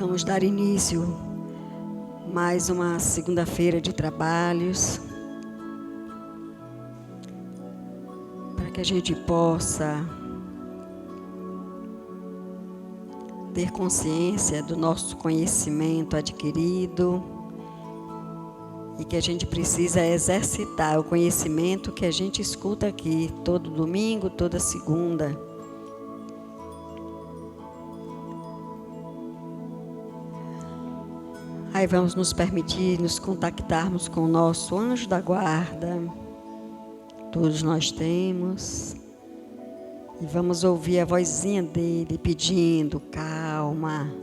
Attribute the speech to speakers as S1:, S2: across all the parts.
S1: Vamos dar início mais uma segunda-feira de trabalhos, para que a gente possa ter consciência do nosso conhecimento adquirido e que a gente precisa exercitar o conhecimento que a gente escuta aqui todo domingo, toda segunda. Aí vamos nos permitir nos contactarmos com o nosso anjo da guarda. Todos nós temos. E vamos ouvir a vozinha dele pedindo: calma,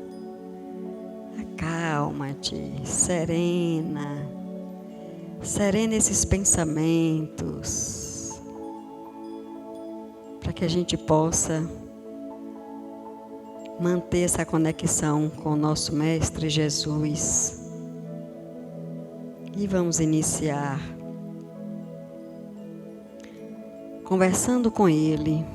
S1: acalma-te, serena esses pensamentos, para que a gente possa manter essa conexão com o nosso Mestre Jesus. E vamos iniciar conversando com Ele,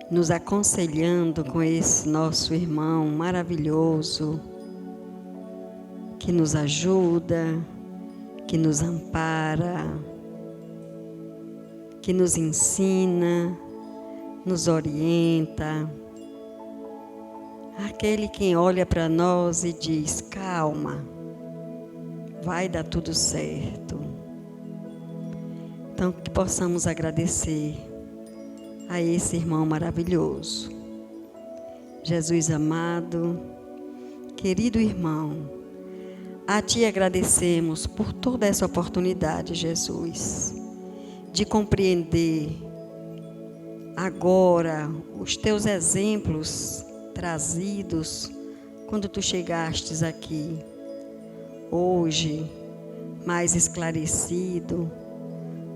S1: nos aconselhando com esse nosso irmão maravilhoso, que nos ajuda, que nos ampara, que nos ensina, nos orienta. Aquele que olha para nós e diz: calma, vai dar tudo certo. Então, que possamos agradecer a esse irmão maravilhoso. Jesus amado, querido irmão, a Ti agradecemos por toda essa oportunidade, Jesus, de compreender agora os Teus exemplos trazidos quando Tu chegastes aqui. Hoje, mais esclarecido,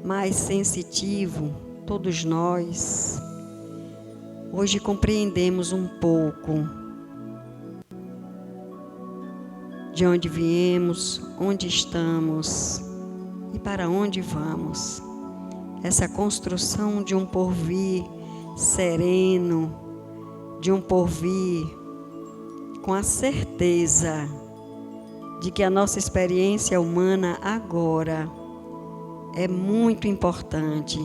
S1: mais sensitivo, todos nós, hoje compreendemos um pouco de onde viemos, onde estamos e para onde vamos. Essa construção de um porvir sereno, de um porvir com a certeza de que a nossa experiência humana agora é muito importante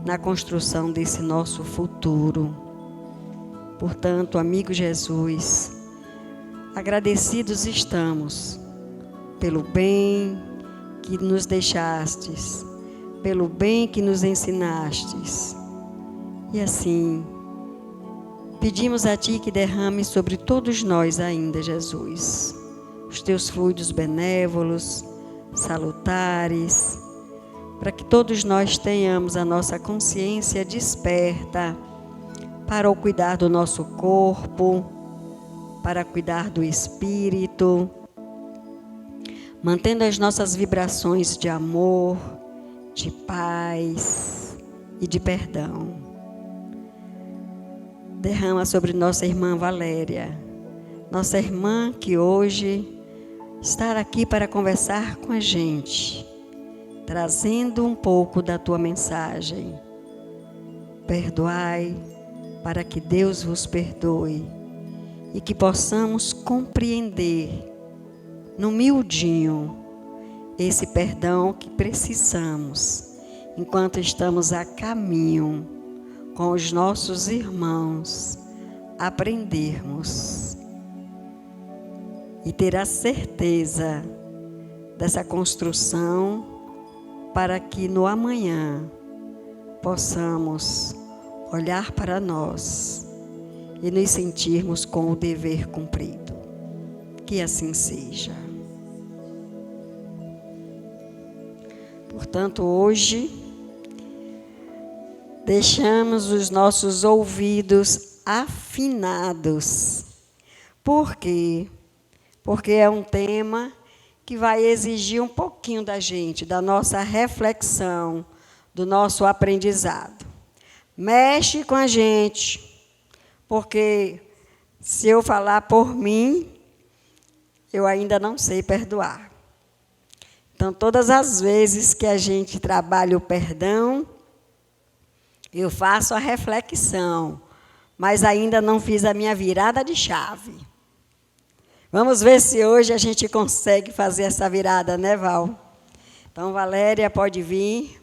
S1: na construção desse nosso futuro. Portanto, amigo Jesus, agradecidos estamos pelo bem que nos deixastes, pelo bem que nos ensinastes. E assim, pedimos a Ti que derrame sobre todos nós ainda, Jesus, os Teus fluidos benévolos, salutares, para que todos nós tenhamos a nossa consciência desperta para o cuidar do nosso corpo, para cuidar do espírito, mantendo as nossas vibrações de amor, de paz e de perdão. Derrama sobre nossa irmã Valéria, nossa irmã que hoje está aqui para conversar com a gente, trazendo um pouco da Tua mensagem. Perdoai para que Deus vos perdoe e que possamos compreender no miudinho esse perdão que precisamos enquanto estamos a caminho com os nossos irmãos, aprendermos e ter a certeza dessa construção para que no amanhã possamos olhar para nós e nos sentirmos com o dever cumprido. Que assim seja. Portanto, hoje, deixamos os nossos ouvidos afinados. Por quê? Porque é um tema que vai exigir um pouquinho da gente, da nossa reflexão, do nosso aprendizado. Mexe com a gente, porque se eu falar por mim, eu ainda não sei perdoar. Então, todas as vezes que a gente trabalha o perdão, eu faço a reflexão, mas ainda não fiz a minha virada de chave. Vamos ver se hoje a gente consegue fazer essa virada, né, Val? Então, Valéria, pode vir.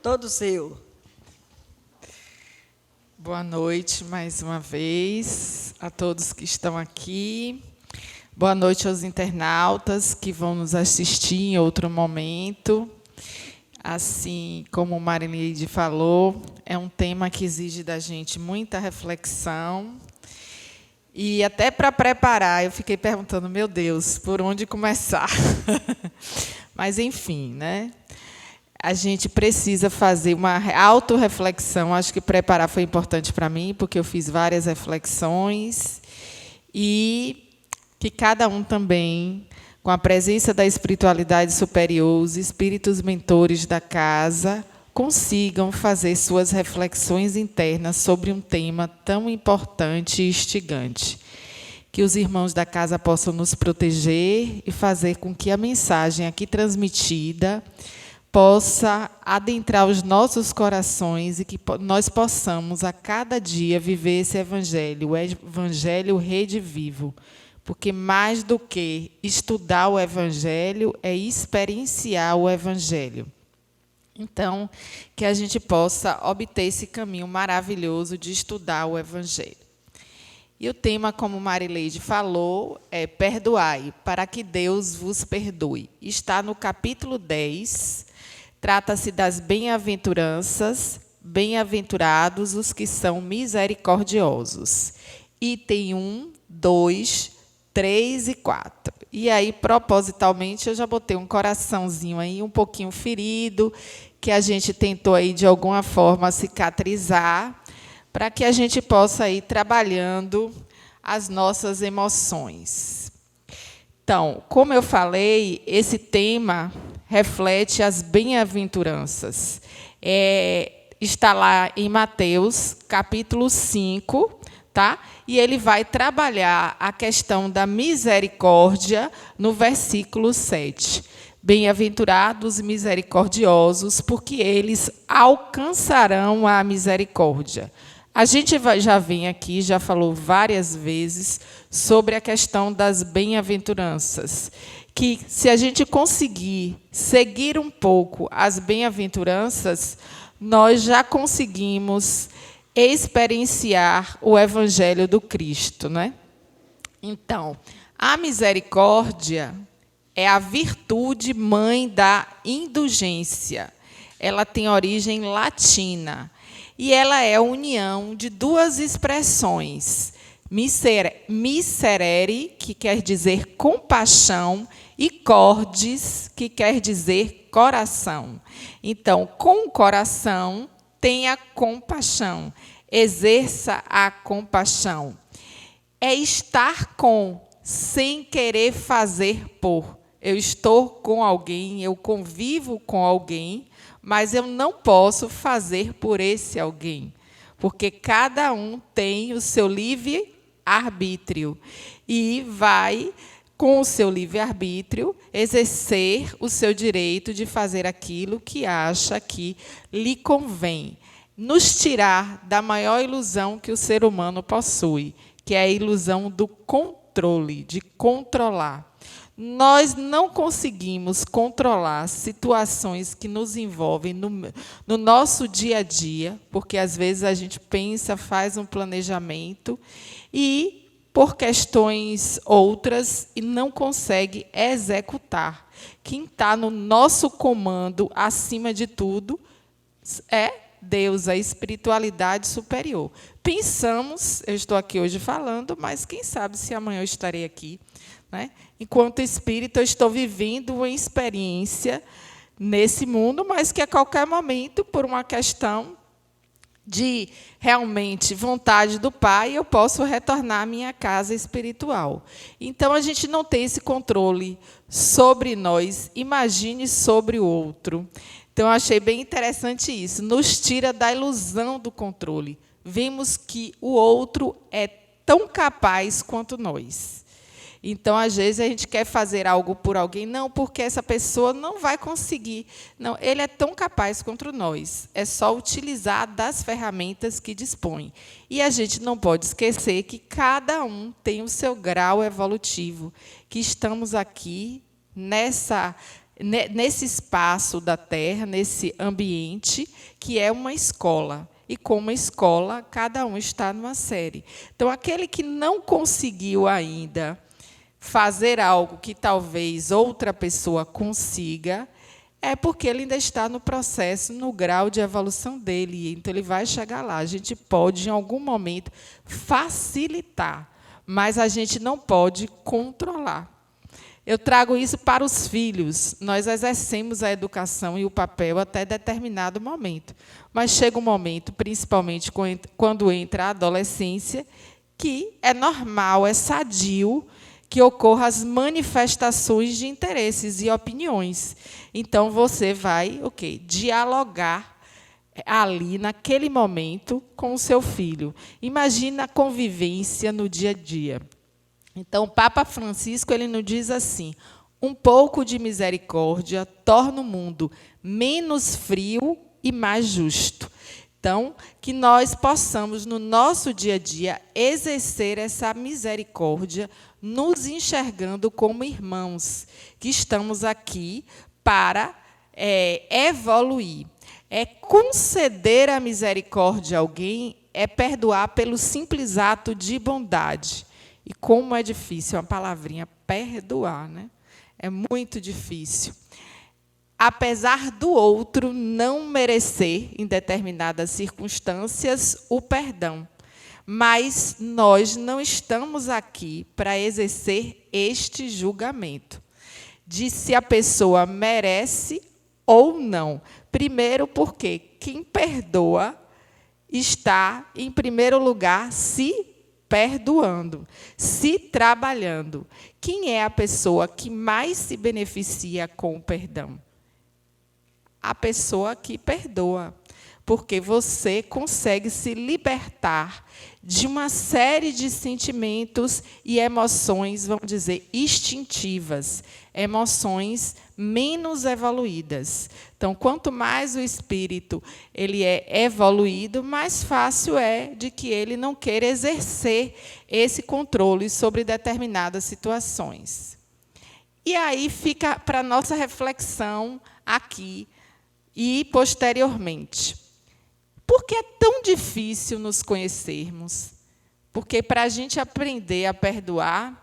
S1: Todo seu.
S2: Boa noite mais uma vez a todos que estão aqui. Boa noite aos internautas que vão nos assistir em outro momento. Assim como Marileide falou, é um tema que exige da gente muita reflexão. E até para preparar, eu fiquei perguntando, meu Deus, por onde começar? Mas, enfim, né? A gente precisa fazer uma autorreflexão. Acho que preparar foi importante para mim, porque eu fiz várias reflexões. E que cada um também, com a presença da espiritualidade superior, os espíritos mentores da casa, consigam fazer suas reflexões internas sobre um tema tão importante e instigante. Que os irmãos da casa possam nos proteger e fazer com que a mensagem aqui transmitida possa adentrar os nossos corações e que nós possamos, a cada dia, viver esse Evangelho, o Evangelho redivivo. Porque mais do que estudar o Evangelho, é experienciar o Evangelho. Então, que a gente possa obter esse caminho maravilhoso de estudar o Evangelho. E o tema, como Marileide falou, é perdoai, para que Deus vos perdoe. Está no capítulo 10, trata-se das bem-aventuranças, bem-aventurados os que são misericordiosos. Item 1, 2, 3 e 4. E aí, propositalmente, eu já botei um coraçãozinho aí, um pouquinho ferido, que a gente tentou aí, de alguma forma, cicatrizar, para que a gente possa ir trabalhando as nossas emoções. Então, como eu falei, esse tema reflete as bem-aventuranças. Está lá em Mateus, capítulo 5, tá? E ele vai trabalhar a questão da misericórdia no versículo 7. Bem-aventurados e misericordiosos, porque eles alcançarão a misericórdia. A gente já vem aqui, já falou várias vezes sobre a questão das bem-aventuranças, que se a gente conseguir seguir um pouco as bem-aventuranças, nós já conseguimos experienciar o Evangelho do Cristo, né? Então, a misericórdia é a virtude mãe da indulgência. Ela tem origem latina. E ela é a união de duas expressões, miserere, que quer dizer compaixão, e cordis, que quer dizer coração. Então, com o coração, tenha compaixão, exerça a compaixão. É estar com, sem querer fazer por. Eu estou com alguém, eu convivo com alguém, mas eu não posso fazer por esse alguém, porque cada um tem o seu livre-arbítrio e vai, com o seu livre-arbítrio, exercer o seu direito de fazer aquilo que acha que lhe convém, nos tirar da maior ilusão que o ser humano possui, que é a ilusão do controle, de controlar. Nós não conseguimos controlar situações que nos envolvem no nosso dia a dia, porque, às vezes, a gente pensa, faz um planejamento e, por questões outras, e não consegue executar. Quem está no nosso comando, acima de tudo, é Deus, a espiritualidade superior. Pensamos, eu estou aqui hoje falando, mas quem sabe se amanhã eu estarei aqui, né? Enquanto espírita, eu estou vivendo uma experiência nesse mundo, mas que a qualquer momento, por uma questão de realmente vontade do Pai, eu posso retornar à minha casa espiritual. Então, a gente não tem esse controle sobre nós, imagine sobre o outro. Então, eu achei bem interessante isso. Nos tira da ilusão do controle. Vemos que o outro é tão capaz quanto nós. Então, às vezes, a gente quer fazer algo por alguém, não, porque essa pessoa não vai conseguir. Não, ele é tão capaz quanto nós. É só utilizar das ferramentas que dispõe. E a gente não pode esquecer que cada um tem o seu grau evolutivo, que estamos aqui nesse espaço da Terra, nesse ambiente, que é uma escola. E como escola, cada um está numa série. Então, aquele que não conseguiu ainda fazer algo que talvez outra pessoa consiga, é porque ele ainda está no processo, no grau de evolução dele. Então, ele vai chegar lá. A gente pode, em algum momento, facilitar, mas a gente não pode controlar. Eu trago isso para os filhos. Nós exercemos a educação e o papel até determinado momento. Mas chega um momento, principalmente quando entra a adolescência, que é normal, é sadio, que ocorram as manifestações de interesses e opiniões. Então, você vai dialogar ali, naquele momento, com o seu filho. Imagina a convivência no dia a dia. Então, o Papa Francisco ele nos diz assim: um pouco de misericórdia torna o mundo menos frio e mais justo. Então, que nós possamos, no nosso dia a dia, exercer essa misericórdia, nos enxergando como irmãos, que estamos aqui para evoluir. Conceder a misericórdia a alguém é perdoar pelo simples ato de bondade. E como é difícil a palavrinha perdoar, né? É muito difícil. Apesar do outro não merecer, em determinadas circunstâncias, o perdão. Mas nós não estamos aqui para exercer este julgamento, de se a pessoa merece ou não. Primeiro, porque quem perdoa está, em primeiro lugar, se perdoando, se trabalhando. Quem é a pessoa que mais se beneficia com o perdão? A pessoa que perdoa, porque você consegue se libertar de uma série de sentimentos e emoções, vamos dizer, instintivas, emoções menos evoluídas. Então, quanto mais o espírito ele é evoluído, mais fácil é de que ele não queira exercer esse controle sobre determinadas situações. E aí fica para a nossa reflexão aqui e posteriormente. Por que é tão difícil nos conhecermos? Porque para a gente aprender a perdoar,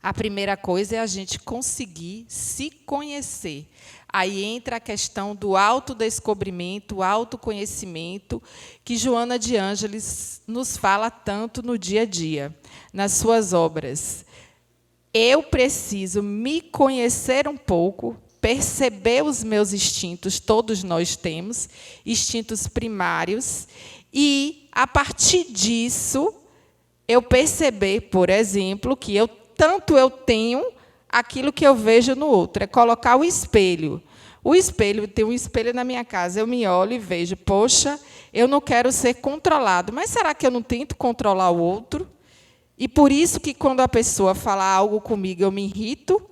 S2: a primeira coisa é a gente conseguir se conhecer. Aí entra a questão do autodescobrimento, autoconhecimento, que Joana de Ângeles nos fala tanto no dia a dia, nas suas obras. Eu preciso me conhecer um pouco, perceber os meus instintos, todos nós temos, instintos primários, e, a partir disso, eu perceber, por exemplo, que tanto eu tenho aquilo que eu vejo no outro. É colocar o espelho. O espelho, tem um espelho na minha casa, eu me olho e vejo, poxa, eu não quero ser controlado, mas será que eu não tento controlar o outro? E por isso que, quando a pessoa fala algo comigo, eu me irrito.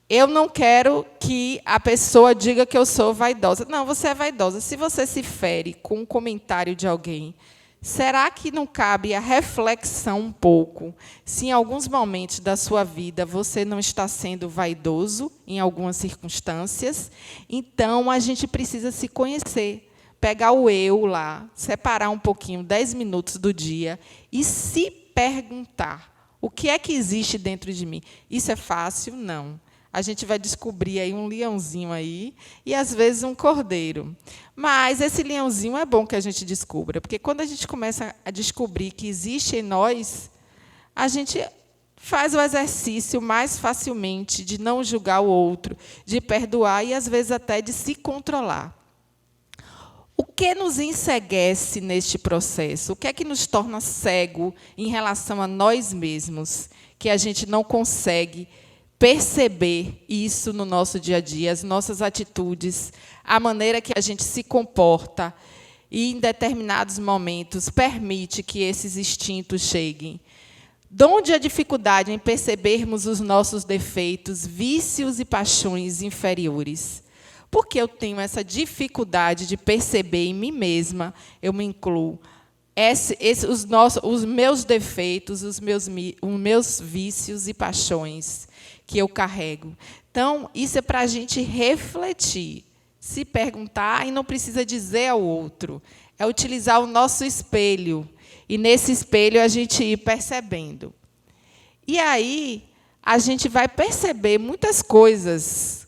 S2: Eu não quero que a pessoa diga que eu sou vaidosa. Não, você é vaidosa. Se você se fere com um comentário de alguém, será que não cabe a reflexão um pouco se em alguns momentos da sua vida você não está sendo vaidoso em algumas circunstâncias? Então, a gente precisa se conhecer, pegar o eu lá, separar um pouquinho, 10 minutos do dia, e se perguntar, o que é que existe dentro de mim? Isso é fácil? Não. A gente vai descobrir aí um leãozinho aí e, às vezes, um cordeiro. Mas esse leãozinho é bom que a gente descubra, porque quando a gente começa a descobrir que existe em nós, a gente faz o exercício mais facilmente de não julgar o outro, de perdoar e, às vezes, até de se controlar. O que nos enceguece neste processo? O que é que nos torna cego em relação a nós mesmos, que a gente não consegue perceber isso no nosso dia a dia, as nossas atitudes, a maneira que a gente se comporta e, em determinados momentos, permite que esses instintos cheguem? De onde a dificuldade em percebermos os nossos defeitos, vícios e paixões inferiores? Por que eu tenho essa dificuldade de perceber em mim mesma, eu me incluo, os meus defeitos, os meus vícios e paixões que eu carrego? Então, isso é para a gente refletir, se perguntar, e não precisa dizer ao outro. É utilizar o nosso espelho. E, nesse espelho, a gente ir percebendo. E aí, a gente vai perceber muitas coisas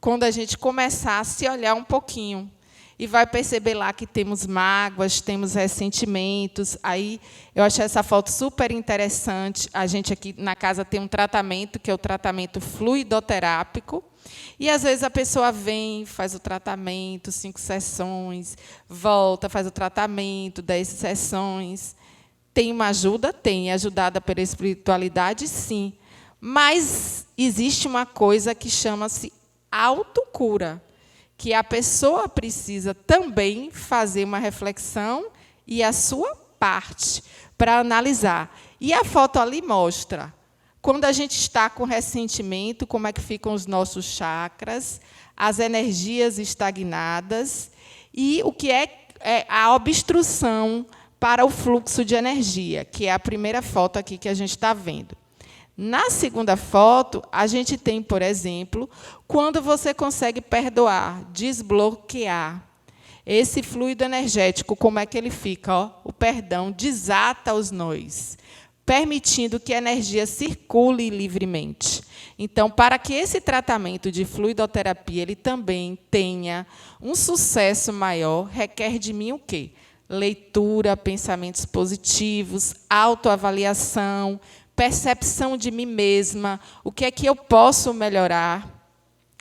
S2: quando a gente começar a se olhar um pouquinho. E vai perceber lá que temos mágoas, temos ressentimentos. Aí, eu achei essa foto super interessante. A gente aqui na casa tem um tratamento, que é o tratamento fluidoterápico. E, às vezes, a pessoa vem, faz o tratamento, 5 sessões, volta, faz o tratamento, 10 sessões. Tem uma ajuda? Tem. Ajudada pela espiritualidade? Sim. Mas existe uma coisa que chama-se autocura, que a pessoa precisa também fazer uma reflexão e a sua parte para analisar. E a foto ali mostra, quando a gente está com ressentimento, como é que ficam os nossos chakras, as energias estagnadas e o que é a obstrução para o fluxo de energia, que é a primeira foto aqui que a gente está vendo. Na segunda foto, a gente tem, por exemplo, quando você consegue perdoar, desbloquear esse fluido energético, como é que ele fica? Ó, o perdão desata os nós, permitindo que a energia circule livremente. Então, para que esse tratamento de fluidoterapia ele também tenha um sucesso maior, requer de mim o quê? Leitura, pensamentos positivos, autoavaliação, percepção de mim mesma, o que é que eu posso melhorar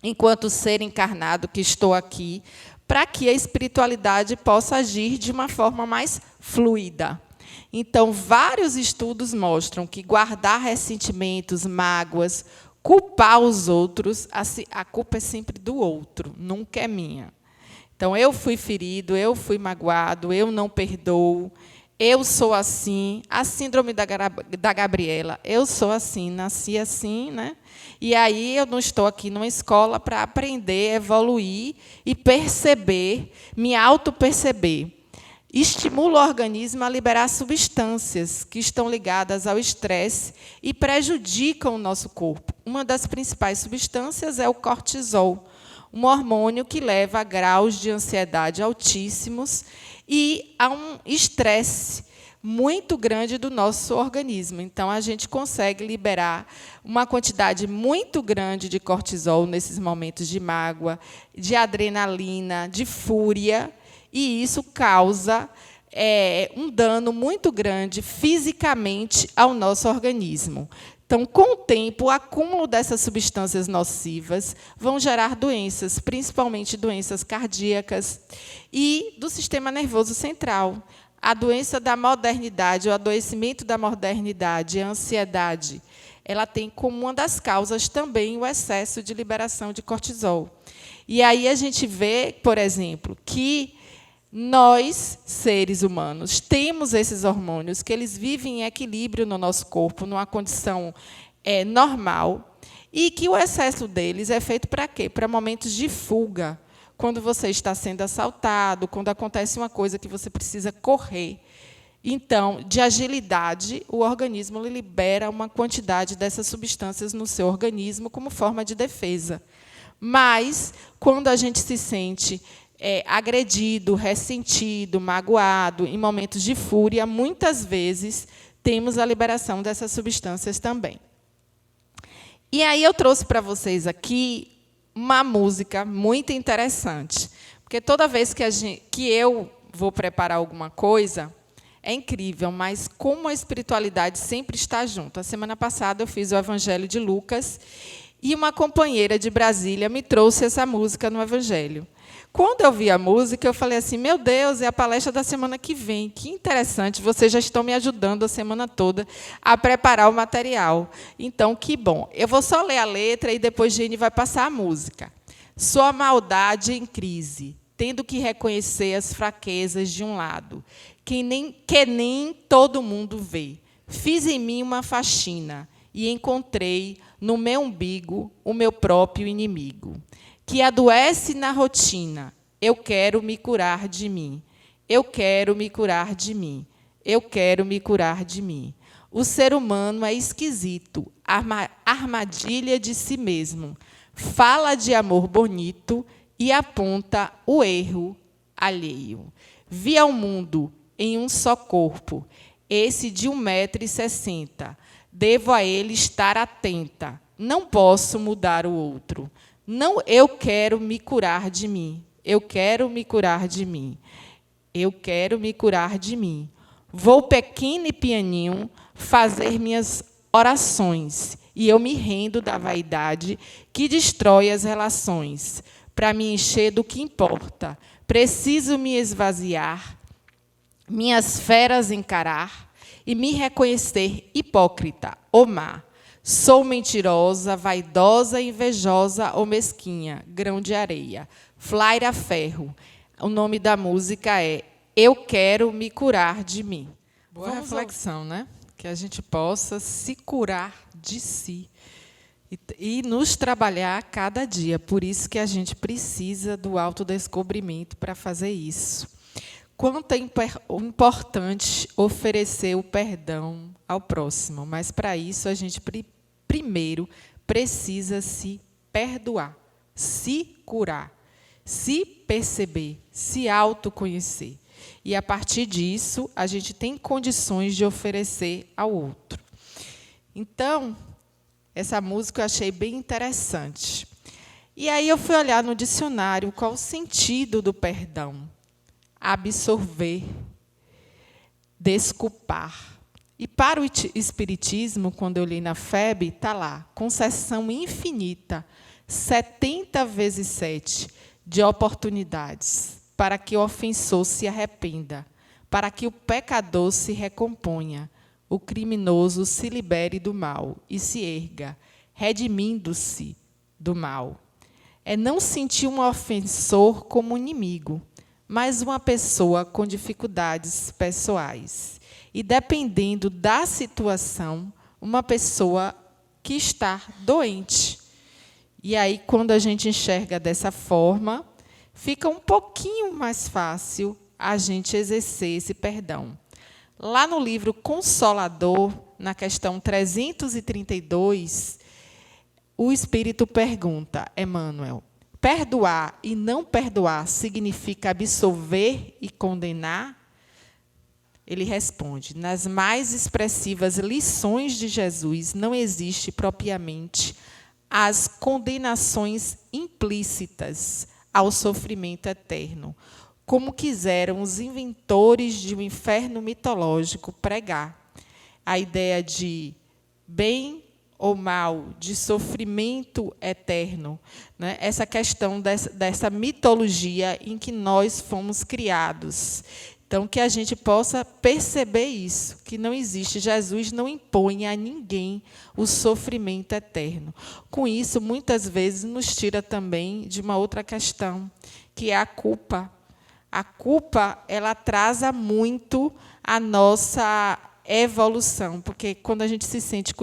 S2: enquanto ser encarnado que estou aqui, para que a espiritualidade possa agir de uma forma mais fluida. Então, vários estudos mostram que guardar ressentimentos, mágoas, culpar os outros, a culpa é sempre do outro, nunca é minha. Então, eu fui ferido, eu fui magoado, eu não perdoo, eu sou assim, a síndrome da Gabriela, eu sou assim, nasci assim, né? E aí eu não estou aqui numa escola para aprender, evoluir e perceber, me auto-perceber. Estimula o organismo a liberar substâncias que estão ligadas ao estresse e prejudicam o nosso corpo. Uma das principais substâncias é o cortisol, um hormônio que leva a graus de ansiedade altíssimos e a um estresse muito grande do nosso organismo. Então, a gente consegue liberar uma quantidade muito grande de cortisol nesses momentos de mágoa, de adrenalina, de fúria, e isso causa um dano muito grande fisicamente ao nosso organismo. Então, com o tempo, o acúmulo dessas substâncias nocivas vão gerar doenças, principalmente doenças cardíacas e do sistema nervoso central. A doença da modernidade, o adoecimento da modernidade, a ansiedade, ela tem como uma das causas também o excesso de liberação de cortisol. E aí a gente vê, por exemplo, que nós, seres humanos, temos esses hormônios, que eles vivem em equilíbrio no nosso corpo, numa condição normal, e que o excesso deles é feito para quê? Para momentos de fuga, quando você está sendo assaltado, quando acontece uma coisa que você precisa correr. Então, de agilidade, o organismo libera uma quantidade dessas substâncias no seu organismo como forma de defesa. Mas, quando a gente se sente agredido, ressentido, magoado, em momentos de fúria, muitas vezes temos a liberação dessas substâncias também. E aí eu trouxe para vocês aqui uma música muito interessante, porque toda vez que eu vou preparar alguma coisa, é incrível, mas como a espiritualidade sempre está junto. A semana passada eu fiz o Evangelho de Lucas e uma companheira de Brasília me trouxe essa música no Evangelho. Quando eu vi a música, eu falei assim, meu Deus, é a palestra da semana que vem. Que interessante, vocês já estão me ajudando a semana toda a preparar o material. Então, que bom. Eu vou só ler a letra e depois Gene vai passar a música. Sua maldade em crise, tendo que reconhecer as fraquezas de um lado, que nem todo mundo vê. Fiz em mim uma faxina e encontrei no meu umbigo o meu próprio inimigo, que adoece na rotina. Eu quero me curar de mim. Eu quero me curar de mim. Eu quero me curar de mim. O ser humano é esquisito, armadilha de si mesmo. Fala de amor bonito e aponta o erro alheio. Vi ao mundo em um só corpo, esse de 1,60 m. Devo a ele estar atenta. Não posso mudar o outro. Não, eu quero me curar de mim. Eu quero me curar de mim. Eu quero me curar de mim. Vou pequeno e pianinho fazer minhas orações e eu me rendo da vaidade que destrói as relações. Para me encher do que importa, preciso me esvaziar, minhas feras encarar e me reconhecer hipócrita ou má. Sou mentirosa, vaidosa, invejosa ou mesquinha, grão de areia, flaira ferro. O nome da música é Eu Quero Me Curar de Mim. Boa reflexão, né? Que a gente possa se curar de si e nos trabalhar a cada dia. Por isso que a gente precisa do autodescobrimento para fazer isso. Quanto é importante oferecer o perdão ao próximo, mas para isso a gente primeiro precisa se perdoar, se curar, se perceber, se autoconhecer. E, a partir disso, a gente tem condições de oferecer ao outro. Então, essa música eu achei bem interessante. E aí eu fui olhar no dicionário qual o sentido do perdão. Absorver, desculpar. E para o Espiritismo, quando eu li na FEB, está lá, concessão infinita, 70 vezes 7, de oportunidades, para que o ofensor se arrependa, para que o pecador se recomponha, o criminoso se libere do mal e se erga, redimindo-se do mal. É não sentir um ofensor como inimigo, mas uma pessoa com dificuldades pessoais. E, dependendo da situação, uma pessoa que está doente. E aí, quando a gente enxerga dessa forma, fica um pouquinho mais fácil a gente exercer esse perdão. Lá no livro Consolador, na questão 332, o Espírito pergunta, Emmanuel, perdoar e não perdoar significa absolver e condenar? Ele responde, nas mais expressivas lições de Jesus não existe propriamente as condenações implícitas ao sofrimento eterno, como quiseram os inventores de um inferno mitológico pregar. A ideia de bem ou mal, de sofrimento eterno, né? Essa questão dessa mitologia em que nós fomos criados. Então, que a gente possa perceber isso, que não existe, Jesus não impõe a ninguém o sofrimento eterno. Com isso, muitas vezes, nos tira também de uma outra questão, que é a culpa. A culpa, ela atrasa muito a nossa evolução, porque quando a gente se sente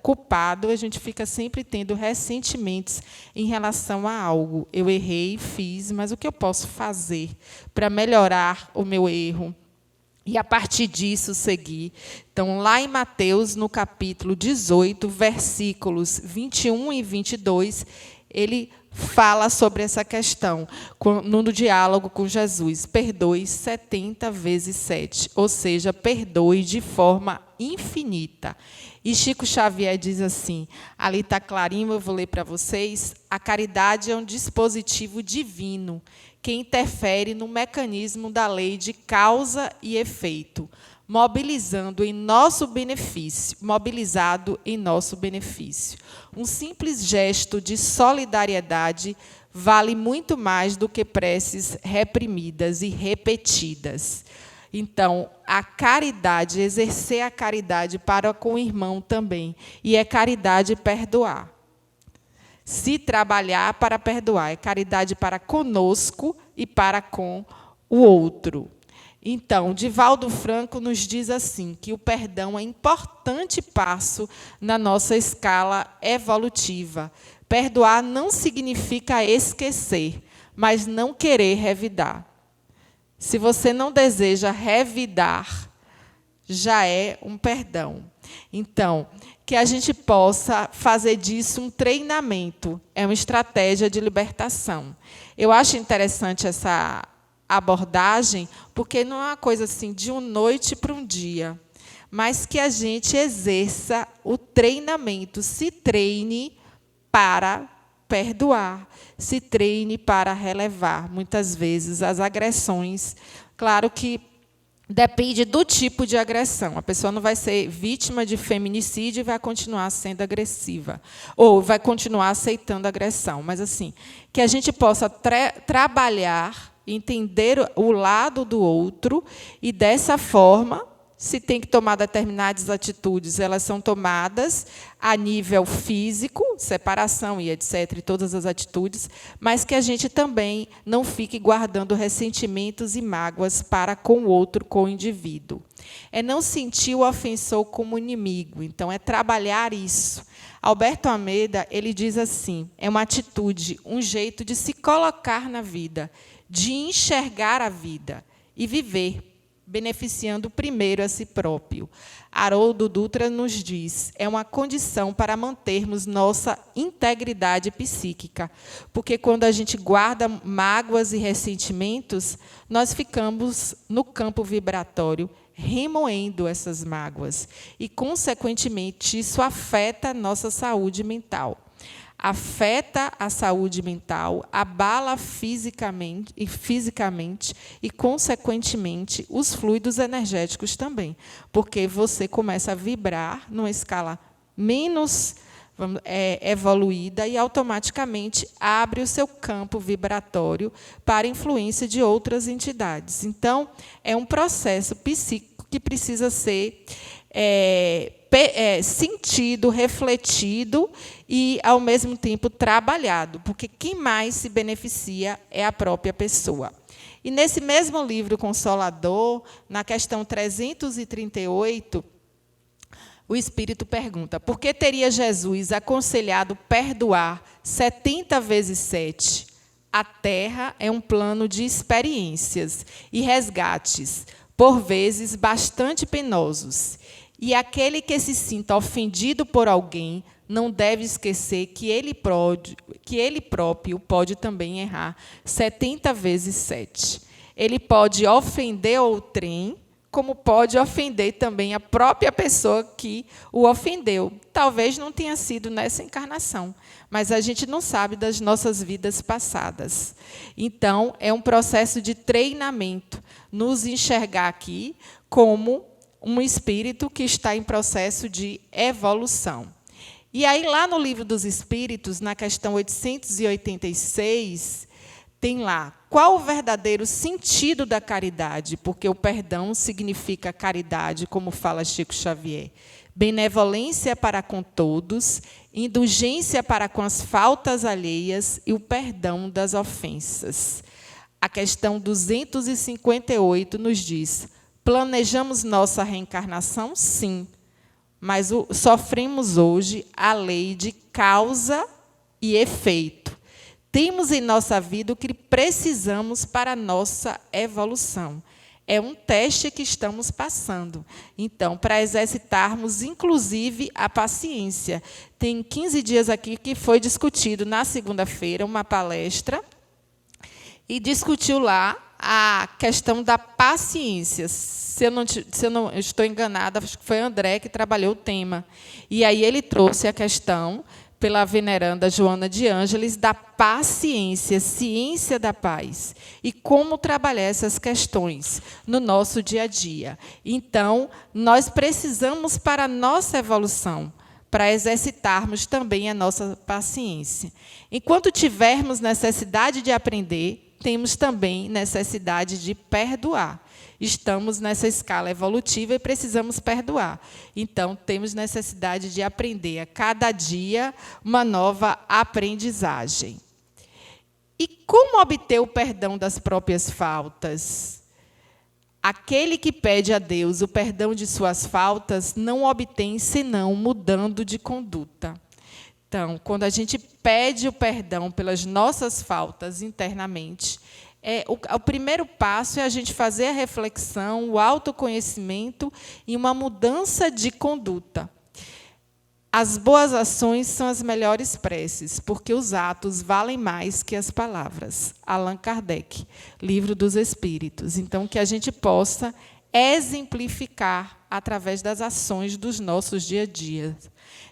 S2: culpado, a gente fica sempre tendo ressentimentos em relação a algo. Eu errei, fiz, mas o que eu posso fazer para melhorar o meu erro? E, a partir disso, seguir. Então, lá em Mateus, no capítulo 18, versículos 21 e 22, ele fala sobre essa questão, no diálogo com Jesus. Perdoe 70 vezes 7, ou seja, perdoe de forma infinita. E Chico Xavier diz assim, ali está clarinho, eu vou ler para vocês, a caridade é um dispositivo divino que interfere no mecanismo da lei de causa e efeito, mobilizado em nosso benefício. Um simples gesto de solidariedade vale muito mais do que preces reprimidas e repetidas. Então, a caridade, exercer a caridade para com o irmão também, e é caridade perdoar. Se trabalhar para perdoar, é caridade para conosco e para com o outro. Então, Divaldo Franco nos diz assim, que o perdão é um importante passo na nossa escala evolutiva. Perdoar não significa esquecer, mas não querer revidar. Se você não deseja revidar, já é um perdão. Então, que a gente possa fazer disso um treinamento, é uma estratégia de libertação. Eu acho interessante essa abordagem, porque não é uma coisa assim de uma noite para um dia, mas que a gente exerça o treinamento, se treine para perdoar, se treine para relevar, muitas vezes, as agressões. Claro que depende do tipo de agressão. A pessoa não vai ser vítima de feminicídio e vai continuar sendo agressiva, ou vai continuar aceitando agressão. Mas, assim, que a gente possa trabalhar, entender o lado do outro e, dessa forma, se tem que tomar determinadas atitudes, elas são tomadas a nível físico, separação e etc., e todas as atitudes, mas que a gente também não fique guardando ressentimentos e mágoas para com o outro, com o indivíduo. É não sentir o ofensor como inimigo, então é trabalhar isso. Alberto Almeida, ele diz assim, é uma atitude, um jeito de se colocar na vida, de enxergar a vida e viver, beneficiando primeiro a si próprio. Haroldo Dutra nos diz, é uma condição para mantermos nossa integridade psíquica, porque quando a gente guarda mágoas e ressentimentos, nós ficamos no campo vibratório, remoendo essas mágoas, e, consequentemente, isso afeta a nossa saúde mental. Afeta a saúde mental, abala fisicamente e, consequentemente, os fluidos energéticos também, porque você começa a vibrar numa escala menos evoluída e, automaticamente, abre o seu campo vibratório para a influência de outras entidades. Então, é um processo psíquico que precisa ser sentido, refletido e, ao mesmo tempo, trabalhado, porque quem mais se beneficia é a própria pessoa. E, nesse mesmo livro Consolador, na questão 338, o Espírito pergunta, por que teria Jesus aconselhado perdoar 70 vezes 7? A Terra é um plano de experiências e resgates, por vezes bastante penosos. E aquele que se sinta ofendido por alguém não deve esquecer que ele próprio pode também errar 70 vezes 7. Ele pode ofender outrem, como pode ofender também a própria pessoa que o ofendeu. Talvez não tenha sido nessa encarnação, mas a gente não sabe das nossas vidas passadas. Então, é um processo de treinamento, nos enxergar aqui como um espírito que está em processo de evolução. E aí, lá no Livro dos Espíritos, na questão 886, tem lá, qual o verdadeiro sentido da caridade? Porque o perdão significa caridade, como fala Chico Xavier. Benevolência para com todos, indulgência para com as faltas alheias e o perdão das ofensas. A questão 258 nos diz, planejamos nossa reencarnação? Sim, mas sofremos hoje a lei de causa e efeito. Temos em nossa vida o que precisamos para a nossa evolução. É um teste que estamos passando. Então, para exercitarmos, inclusive, a paciência. Tem 15 dias aqui que foi discutido, na segunda-feira, uma palestra, e discutiu lá a questão da paciência. Se eu não estou enganada, acho que foi André que trabalhou o tema. E aí ele trouxe a questão, pela veneranda Joana de Ângeles, da paciência, ciência da paz, e como trabalhar essas questões no nosso dia a dia. Então, nós precisamos, para a nossa evolução, para exercitarmos também a nossa paciência. Enquanto tivermos necessidade de aprender, temos também necessidade de perdoar. Estamos nessa escala evolutiva e precisamos perdoar. Então, temos necessidade de aprender a cada dia uma nova aprendizagem. E como obter o perdão das próprias faltas? aquele que pede a Deus o perdão de suas faltas não obtém senão mudando de conduta. Então, quando a gente pede o perdão pelas nossas faltas internamente, o primeiro passo é a gente fazer a reflexão, o autoconhecimento e uma mudança de conduta. As boas ações são as melhores preces, porque os atos valem mais que as palavras. Allan Kardec, Livro dos Espíritos. Então, que a gente possa exemplificar através das ações dos nossos dia a dia.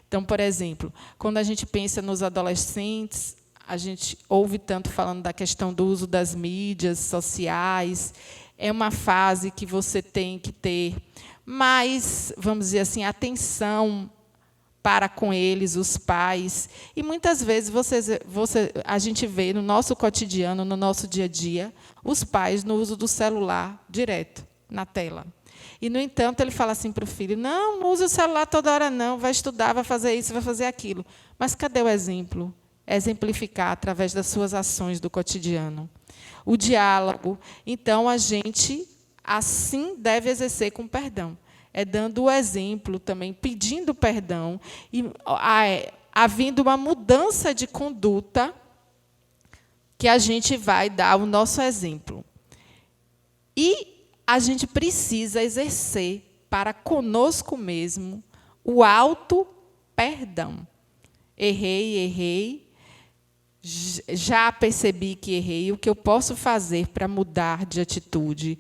S2: Então, por exemplo, quando a gente pensa nos adolescentes, a gente ouve tanto falando da questão do uso das mídias sociais. É uma fase que você tem que ter mais, vamos dizer assim, atenção para com eles, os pais. E, muitas vezes, a gente vê no nosso cotidiano, no nosso dia a dia, os pais no uso do celular direto, na tela. E, no entanto, ele fala assim para o filho, não use o celular toda hora, não, vai estudar, vai fazer isso, vai fazer aquilo. Mas cadê o exemplo? Exemplificar através das suas ações do cotidiano. O diálogo. Então, a gente, assim, deve exercer com perdão. É dando o exemplo também, pedindo perdão, e havendo uma mudança de conduta, que a gente vai dar o nosso exemplo. E a gente precisa exercer para conosco mesmo o auto-perdão. Errei, já percebi que errei, o que eu posso fazer para mudar de atitude?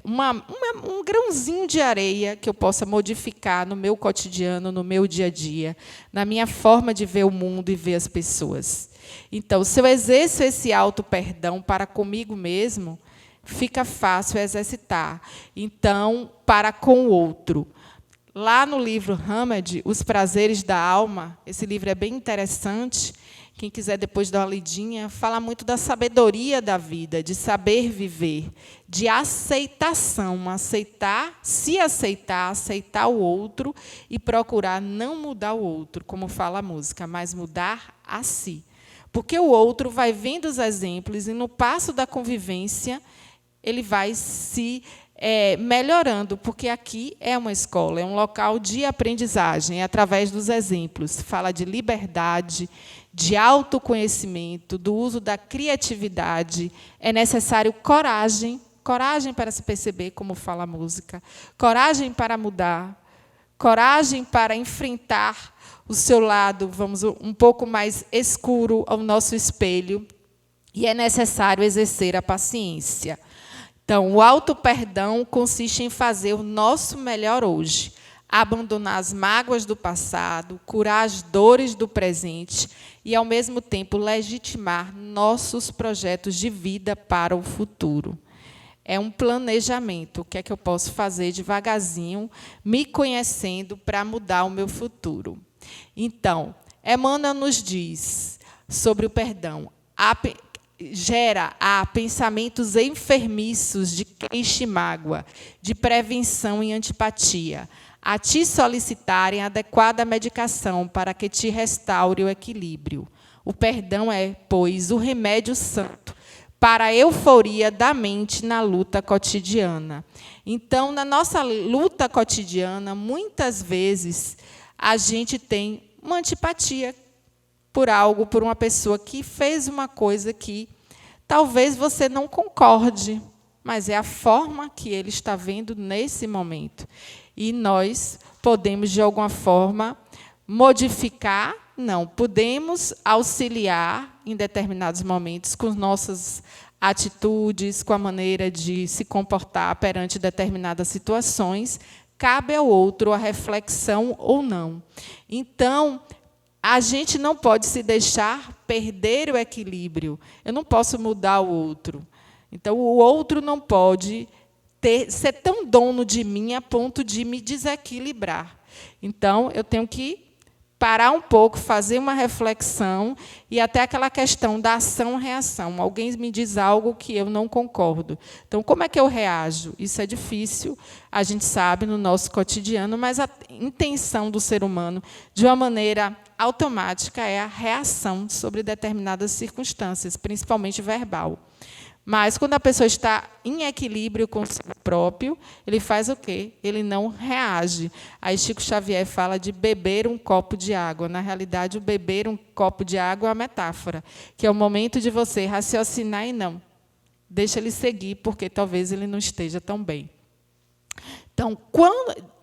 S2: Um grãozinho de areia que eu possa modificar no meu cotidiano, no meu dia a dia, na minha forma de ver o mundo e ver as pessoas. Então, se eu exerço esse auto-perdão para comigo mesmo, fica fácil exercitar. Então, para com o outro. Lá no livro Hamed, Os Prazeres da Alma, esse livro é bem interessante. Quem quiser depois dar uma lidinha, fala muito da sabedoria da vida, de saber viver, de aceitação, aceitar o outro e procurar não mudar o outro, como fala a música, mas mudar a si. Porque o outro vai vendo os exemplos e, no passo da convivência, ele vai se melhorando, porque aqui é uma escola, é um local de aprendizagem, é através dos exemplos. Fala de liberdade, de autoconhecimento, do uso da criatividade. É necessário coragem para se perceber, como fala a música, coragem para mudar, coragem para enfrentar o seu lado, um pouco mais escuro ao nosso espelho, e é necessário exercer a paciência. Então, o auto-perdão consiste em fazer o nosso melhor hoje, abandonar as mágoas do passado, curar as dores do presente e, ao mesmo tempo, legitimar nossos projetos de vida para o futuro. É um planejamento. O que é que eu posso fazer devagarzinho, me conhecendo, para mudar o meu futuro? Então, Emmanuel nos diz sobre o perdão. Gera pensamentos enfermiços de queixa e mágoa, de prevenção e antipatia, a te solicitarem adequada medicação para que te restaure o equilíbrio. O perdão é, pois, o remédio santo para a euforia da mente na luta cotidiana. Então, na nossa luta cotidiana, muitas vezes, a gente tem uma antipatia por algo, por uma pessoa que fez uma coisa que talvez você não concorde, mas é a forma que ele está vendo nesse momento. E nós podemos, de alguma forma, modificar? Não, podemos auxiliar em determinados momentos com nossas atitudes, com a maneira de se comportar perante determinadas situações. Cabe ao outro a reflexão ou não. Então, a gente não pode se deixar perder o equilíbrio. Eu não posso mudar o outro. Então, o outro não pode ser tão dono de mim a ponto de me desequilibrar. Então, eu tenho que parar um pouco, fazer uma reflexão e até aquela questão da ação-reação. Alguém me diz algo que eu não concordo. Então, como é que eu reajo? Isso é difícil, a gente sabe, no nosso cotidiano, mas a intenção do ser humano, de uma maneira automática, é a reação sobre determinadas circunstâncias, principalmente verbal. Mas, quando a pessoa está em equilíbrio consigo próprio, ele faz o quê? Ele não reage. Aí Chico Xavier fala de beber um copo de água. Na realidade, o beber um copo de água é uma metáfora, que é o momento de você raciocinar e não. Deixa ele seguir, porque talvez ele não esteja tão bem. Então,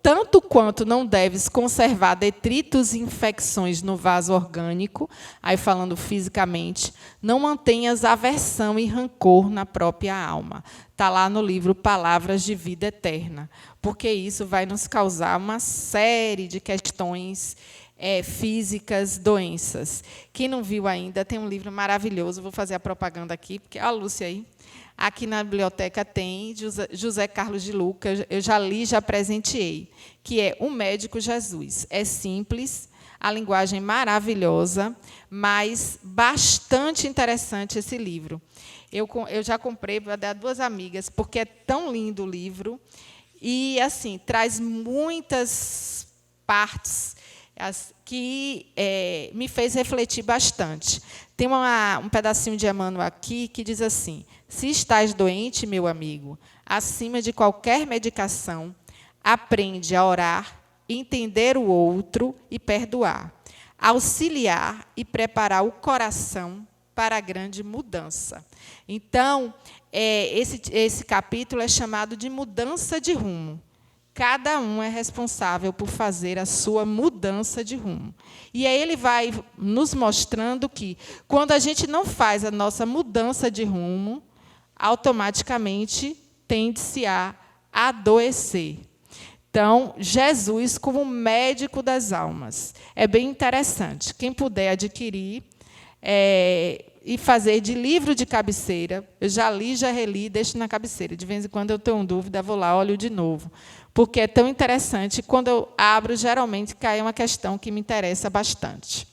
S2: tanto quanto não deves conservar detritos e infecções no vaso orgânico, aí falando fisicamente, não mantenhas aversão e rancor na própria alma. Está lá no livro Palavras de Vida Eterna, porque isso vai nos causar uma série de questões físicas, doenças. Quem não viu ainda, tem um livro maravilhoso, vou fazer a propaganda aqui, porque a Lúcia aí. Aqui na biblioteca tem José Carlos de Luca, eu já li, já presenteei, que é O Médico Jesus. É simples, a linguagem maravilhosa, mas bastante interessante esse livro. Eu já comprei para dar a 2 amigas, porque é tão lindo o livro, e assim traz muitas partes que me fez refletir bastante. Tem um pedacinho de Emmanuel aqui que diz assim: se estás doente, meu amigo, acima de qualquer medicação, aprende a orar, entender o outro e perdoar, auxiliar e preparar o coração para a grande mudança. Então, esse capítulo é chamado de mudança de rumo. Cada um é responsável por fazer a sua mudança de rumo. E aí ele vai nos mostrando que, quando a gente não faz a nossa mudança de rumo, automaticamente tende-se a adoecer. Então, Jesus como médico das almas. É bem interessante. Quem puder adquirir e fazer de livro de cabeceira, eu já li, já reli, deixo na cabeceira. De vez em quando eu tenho dúvida, vou lá, olho de novo. Porque é tão interessante. Quando eu abro, geralmente cai uma questão que me interessa bastante.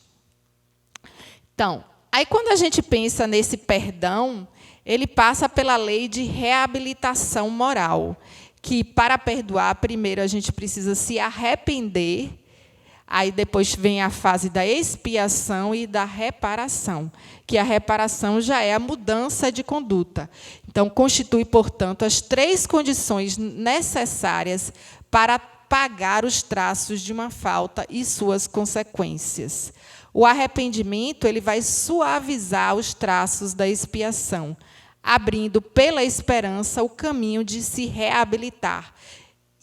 S2: Então, aí quando a gente pensa nesse perdão, ele passa pela lei de reabilitação moral, que, para perdoar, primeiro a gente precisa se arrepender, aí depois vem a fase da expiação e da reparação, que a reparação já é a mudança de conduta. Então, constitui, portanto, as 3 condições necessárias para pagar os traços de uma falta e suas consequências. O arrependimento ele vai suavizar os traços da expiação, abrindo pela esperança o caminho de se reabilitar.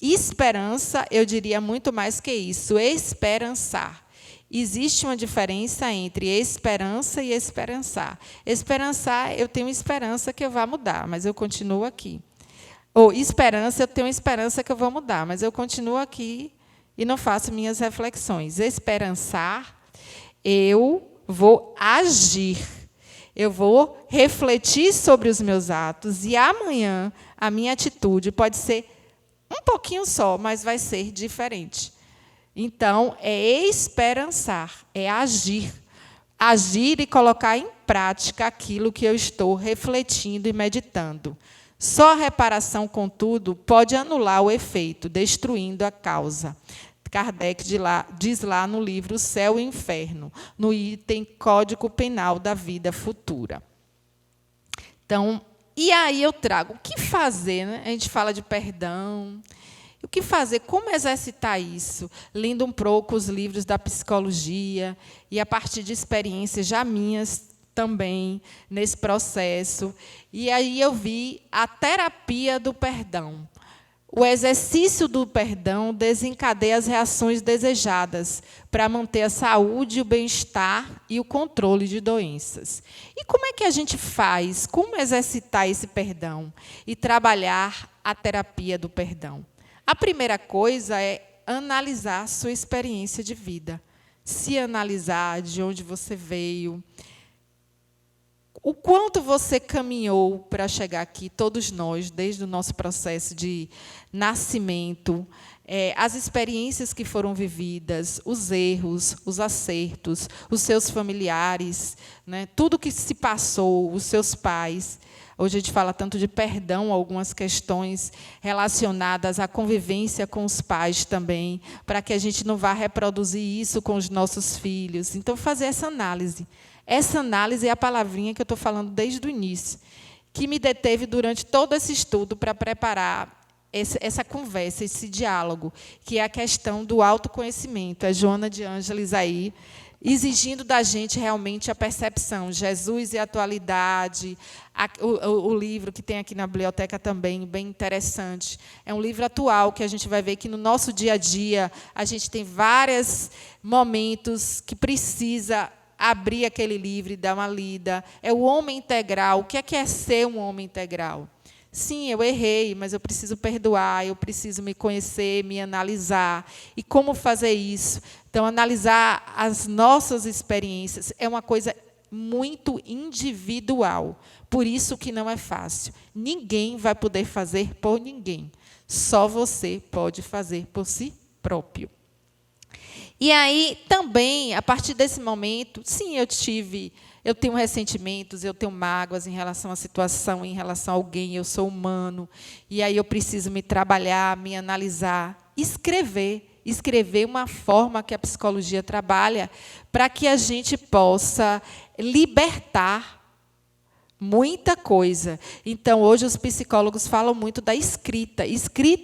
S2: Esperança, eu diria muito mais que isso, esperançar. Existe uma diferença entre esperança e esperançar. Esperançar, eu tenho esperança que eu vá mudar, mas eu continuo aqui. Ou esperança, eu tenho esperança que eu vou mudar, mas eu continuo aqui e não faço minhas reflexões. Esperançar, eu vou agir. Eu vou refletir sobre os meus atos e amanhã a minha atitude pode ser um pouquinho só, mas vai ser diferente. Então, é esperançar, é agir. Agir e colocar em prática aquilo que eu estou refletindo e meditando. Só a reparação, contudo, pode anular o efeito, destruindo a causa. Kardec diz lá no livro Céu e Inferno, no item Código Penal da Vida Futura. Então, e aí eu trago o que fazer, né? A gente fala de perdão. O que fazer? Como exercitar isso? Lendo um pouco os livros da psicologia e a partir de experiências já minhas também nesse processo. E aí eu vi a terapia do perdão. O exercício do perdão desencadeia as reações desejadas para manter a saúde, o bem-estar e o controle de doenças. E como é que a gente faz? Como exercitar esse perdão e trabalhar a terapia do perdão? A primeira coisa é analisar a sua experiência de vida. Se analisar de onde você veio, o quanto você caminhou para chegar aqui, todos nós, desde o nosso processo de nascimento, as experiências que foram vividas, os erros, os acertos, os seus familiares, né, tudo que se passou, os seus pais. Hoje a gente fala tanto de perdão, algumas questões relacionadas à convivência com os pais também, para que a gente não vá reproduzir isso com os nossos filhos. Então, fazer essa análise. Essa análise é a palavrinha que eu estou falando desde o início, que me deteve durante todo esse estudo para preparar essa conversa, esse diálogo, que é a questão do autoconhecimento. É Joana de Ângeles aí, exigindo da gente realmente a percepção. Jesus e a atualidade, o livro que tem aqui na biblioteca também, bem interessante. É um livro atual que a gente vai ver que no nosso dia a dia a gente tem vários momentos que precisa abrir aquele livro e dar uma lida. É o homem integral. O que é ser um homem integral? Sim, eu errei, mas eu preciso perdoar, eu preciso me conhecer, me analisar. E como fazer isso? Então, analisar as nossas experiências é uma coisa muito individual. Por isso que não é fácil. Ninguém vai poder fazer por ninguém. Só você pode fazer por si próprio. E aí, também, a partir desse momento, sim, eu tenho ressentimentos, eu tenho mágoas em relação à situação, em relação a alguém, eu sou humano, e aí eu preciso me trabalhar, me analisar, escrever uma forma que a psicologia trabalha para que a gente possa libertar muita coisa. Então, hoje, os psicólogos falam muito da escrita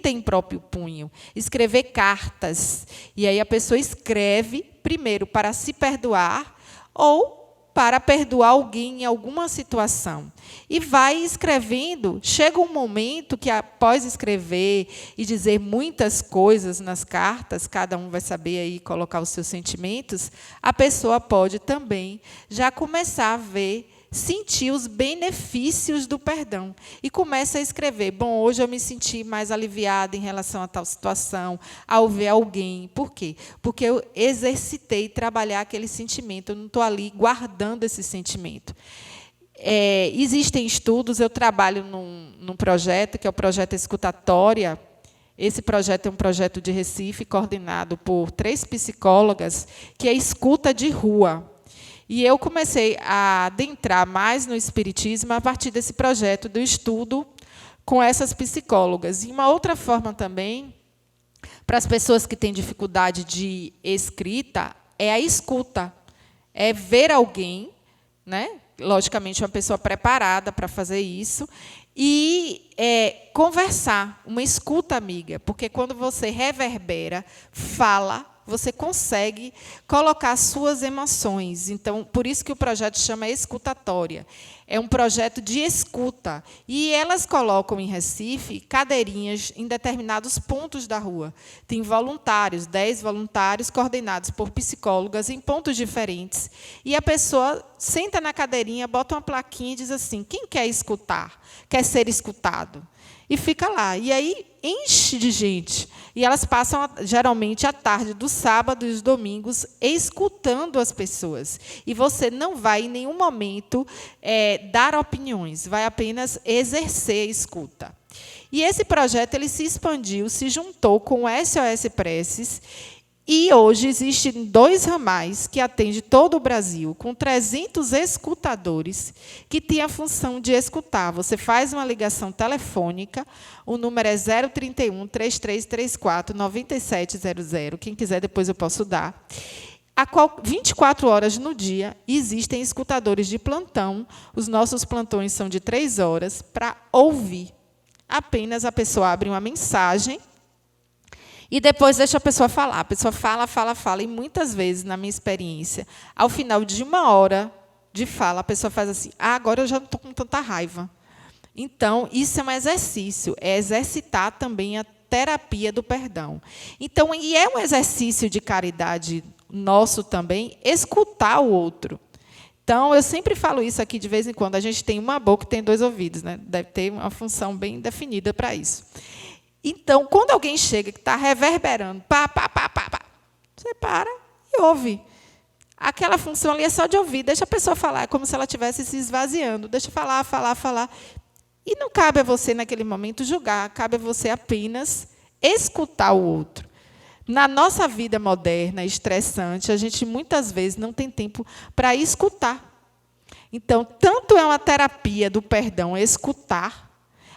S2: em próprio punho, escrever cartas. E aí a pessoa escreve, primeiro, para se perdoar ou para perdoar alguém em alguma situação. E vai escrevendo. Chega um momento que, após escrever e dizer muitas coisas nas cartas, cada um vai saber aí colocar os seus sentimentos, a pessoa pode também já começar a sentir os benefícios do perdão. E começa a escrever. Bom, hoje eu me senti mais aliviada em relação a tal situação, ao ver alguém. Por quê? Porque eu exercitei trabalhar aquele sentimento. Eu não estou ali guardando esse sentimento. Existem estudos, eu trabalho num projeto, que é o projeto Escutatória. Esse projeto é um projeto de Recife, coordenado por 3 psicólogas, que é escuta de rua. E eu comecei a adentrar mais no espiritismo a partir desse projeto do estudo com essas psicólogas. E uma outra forma também, para as pessoas que têm dificuldade de escrita, é a escuta. É ver alguém, né? Logicamente, uma pessoa preparada para fazer isso, e conversar, uma escuta amiga, porque quando você reverbera, fala, você consegue colocar suas emoções. Então, por isso que o projeto chama Escutatória. É um projeto de escuta. E elas colocam em Recife cadeirinhas em determinados pontos da rua. Tem voluntários, 10 voluntários coordenados por psicólogas em pontos diferentes. E a pessoa senta na cadeirinha, bota uma plaquinha e diz assim: quem quer escutar? Quer ser escutado? E fica lá. E aí enche de gente. E elas passam, geralmente, a tarde do sábado e os domingos escutando as pessoas. E você não vai, em nenhum momento, dar opiniões, vai apenas exercer a escuta. E esse projeto ele se expandiu, se juntou com o SOS Preces, e hoje existem 2 ramais que atendem todo o Brasil, com 300 escutadores, que têm a função de escutar. Você faz uma ligação telefônica, o número é 031 3334 9700. Quem quiser, depois eu posso dar. 24 horas no dia, existem escutadores de plantão. Os nossos plantões são de 3 horas para ouvir. Apenas a pessoa abre uma mensagem e depois deixa a pessoa falar. A pessoa fala. E muitas vezes, na minha experiência, ao final de 1 hora de fala, a pessoa faz assim: agora eu já não estou com tanta raiva. Então, isso é um exercício, é exercitar também a terapia do perdão. Então, e é um exercício de caridade nosso também, escutar o outro. Então, eu sempre falo isso aqui de vez em quando. A gente tem uma boca e tem 2 ouvidos, né? Deve ter uma função bem definida para isso. Então, quando alguém chega que está reverberando, você para e ouve. Aquela função ali é só de ouvir, deixa a pessoa falar, é como se ela estivesse se esvaziando. Deixa falar. E não cabe a você, naquele momento, julgar, cabe a você apenas escutar o outro. Na nossa vida moderna, estressante, a gente muitas vezes não tem tempo para escutar. Então, tanto é uma terapia do perdão, escutar,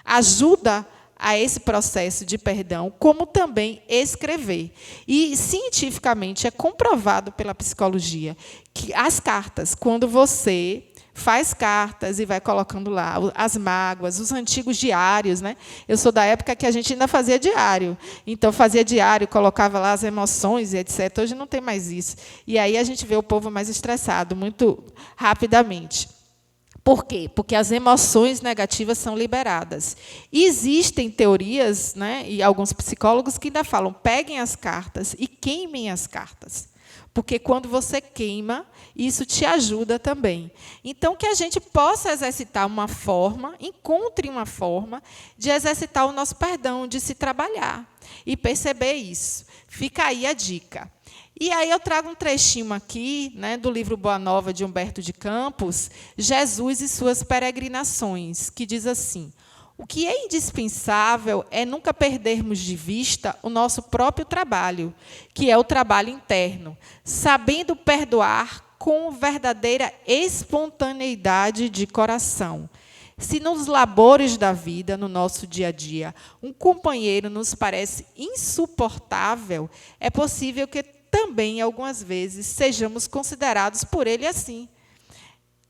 S2: ajuda a esse processo de perdão, como também escrever. E, cientificamente, é comprovado pela psicologia que as cartas, quando você faz cartas e vai colocando lá as mágoas, os antigos diários, né? Eu sou da época que a gente ainda fazia diário. Então, fazia diário, colocava lá as emoções e etc. Hoje não tem mais isso. E aí a gente vê o povo mais estressado, muito rapidamente. Por quê? Porque as emoções negativas são liberadas. E existem teorias, né, e alguns psicólogos que ainda falam, peguem as cartas e queimem as cartas. Porque quando você queima, isso te ajuda também. Então, que a gente possa exercitar uma forma, encontre uma forma de exercitar o nosso perdão, de se trabalhar e perceber isso. Fica aí a dica. E aí eu trago um trechinho aqui, né, do livro Boa Nova, de Humberto de Campos, Jesus e suas peregrinações, que diz assim: o que é indispensável é nunca perdermos de vista o nosso próprio trabalho, que é o trabalho interno, sabendo perdoar com verdadeira espontaneidade de coração. Se nos labores da vida, no nosso dia a dia, um companheiro nos parece insuportável, é possível que também, algumas vezes, sejamos considerados por ele assim.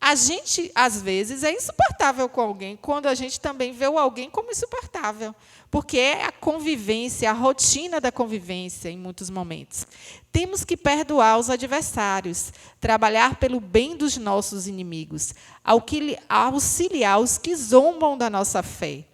S2: A gente, às vezes, é insuportável com alguém, quando a gente também vê o alguém como insuportável, porque é a convivência, a rotina da convivência, em muitos momentos. Temos que perdoar os adversários, trabalhar pelo bem dos nossos inimigos, auxiliar os que zombam da nossa fé.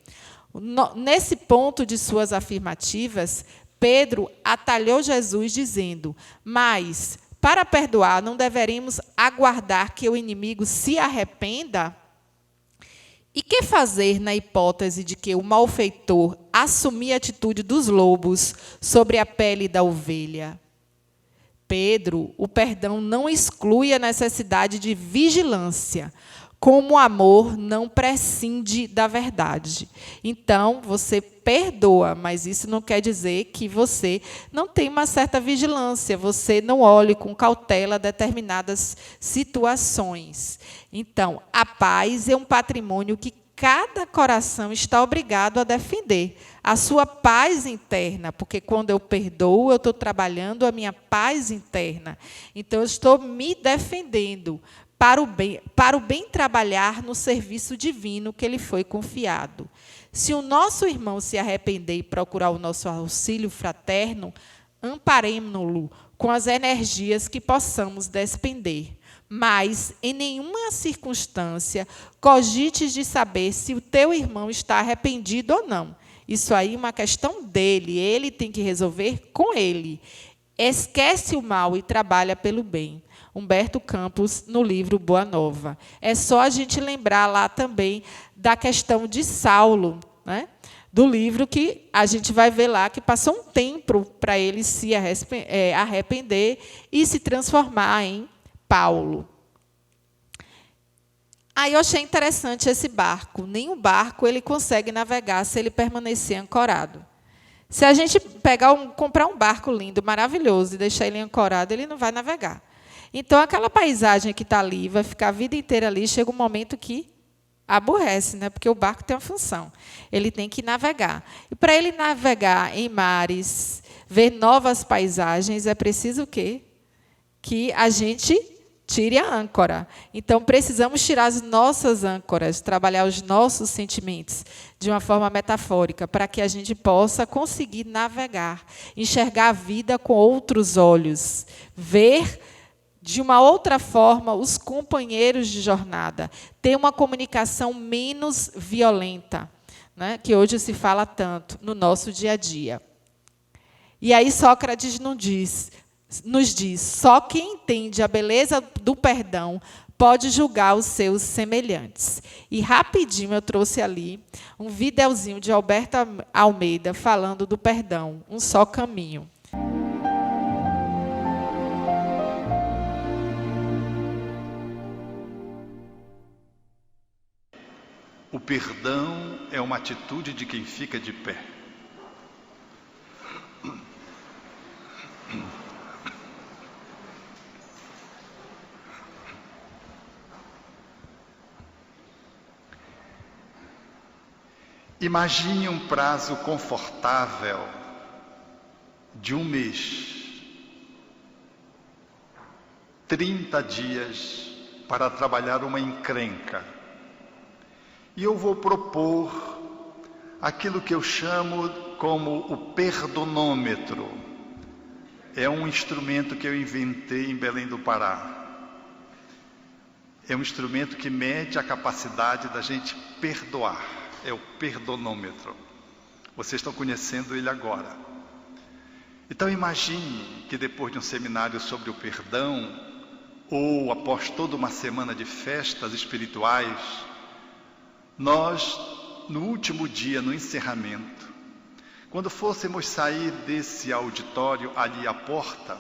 S2: Nesse ponto de suas afirmativas, Pedro atalhou Jesus, dizendo: mas, para perdoar, não deveremos aguardar que o inimigo se arrependa? E que fazer na hipótese de que o malfeitor assumir a atitude dos lobos sobre a pele da ovelha? Pedro, o perdão não exclui a necessidade de vigilância, como o amor não prescinde da verdade. Então, você perdoa, mas isso não quer dizer que você não tem uma certa vigilância, você não olhe com cautela determinadas situações. Então, a paz é um patrimônio que cada coração está obrigado a defender. A sua paz interna, porque quando eu perdoo, eu estou trabalhando a minha paz interna. Então, eu estou me defendendo para o bem trabalhar no serviço divino que lhe foi confiado. Se o nosso irmão se arrepender e procurar o nosso auxílio fraterno, amparemo-lo com as energias que possamos despender. Mas, em nenhuma circunstância, cogites de saber se o teu irmão está arrependido ou não. Isso aí é uma questão dele, ele tem que resolver com ele. Esquece o mal e trabalha pelo bem. Humberto Campos, no livro Boa Nova. É só a gente lembrar lá também da questão de Saulo, né? Do livro que a gente vai ver lá que passou um tempo para ele se arrepender e se transformar em Paulo. Aí eu achei interessante esse barco. Nenhum barco ele consegue navegar se ele permanecer ancorado. Se a gente comprar um barco lindo, maravilhoso, e deixar ele ancorado, ele não vai navegar. Então, aquela paisagem que está ali, vai ficar a vida inteira ali, chega um momento que aborrece, né? Porque o barco tem uma função. Ele tem que navegar. E para ele navegar em mares, ver novas paisagens, é preciso o quê? Que a gente tire a âncora. Então, precisamos tirar as nossas âncoras, trabalhar os nossos sentimentos de uma forma metafórica, para que a gente possa conseguir navegar, enxergar a vida com outros olhos, ver de uma outra forma os companheiros de jornada, ter uma comunicação menos violenta, né, que hoje se fala tanto no nosso dia a dia. E aí Sócrates nos diz, só quem entende a beleza do perdão pode julgar os seus semelhantes. E rapidinho eu trouxe ali um videozinho de Alberto Almeida falando do perdão, um só caminho.
S3: O perdão é uma atitude de quem fica de pé. Imagine um prazo confortável de um mês, 30 dias para trabalhar uma encrenca. E eu vou propor aquilo que eu chamo como o perdonômetro. É um instrumento que eu inventei em Belém do Pará. É um instrumento que mede a capacidade da gente perdoar. É o perdonômetro. Vocês estão conhecendo ele agora. Então imagine que depois de um seminário sobre o perdão, ou após toda uma semana de festas espirituais, nós, no último dia, no encerramento, quando fôssemos sair desse auditório ali à porta,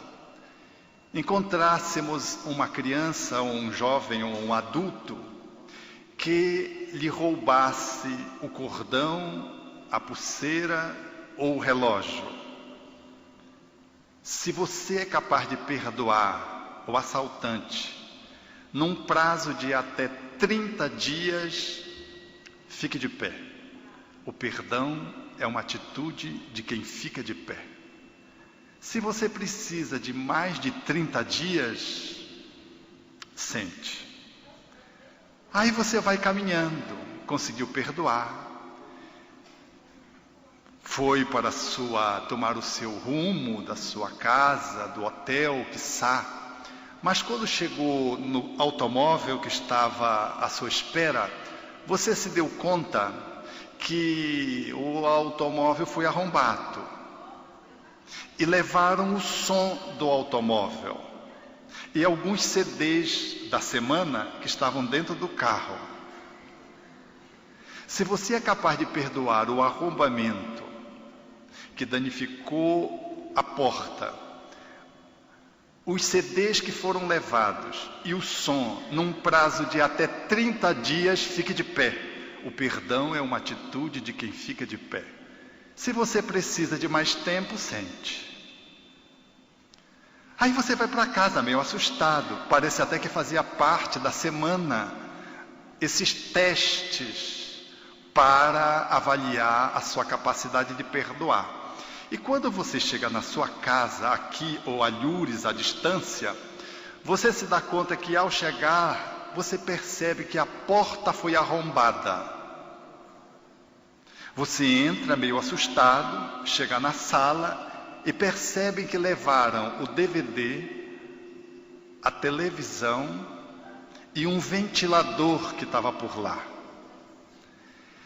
S3: encontrássemos uma criança, ou um jovem, ou um adulto, que lhe roubasse o cordão, a pulseira ou o relógio. Se você é capaz de perdoar o assaltante num prazo de até 30 dias, fique de pé. O perdão é uma atitude de quem fica de pé. Se você precisa de mais de 30 dias, sente. Aí você vai caminhando, conseguiu perdoar. Foi para tomar o seu rumo da sua casa, do hotel, quiçá. Mas quando chegou no automóvel que estava à sua espera, você se deu conta que o automóvel foi arrombado. E levaram o som do automóvel. E alguns CDs da semana que estavam dentro do carro. Se você é capaz de perdoar o arrombamento que danificou a porta, os CDs que foram levados e o som, num prazo de até 30 dias, fique de pé. O perdão é uma atitude de quem fica de pé. Se você precisa de mais tempo, sente. Aí você vai para casa meio assustado, parece até que fazia parte da semana, esses testes para avaliar a sua capacidade de perdoar. E quando você chega na sua casa, aqui ou alhures à distância, você se dá conta que ao chegar, você percebe que a porta foi arrombada. Você entra meio assustado, chega na sala e percebe que levaram o DVD, a televisão e um ventilador que estava por lá.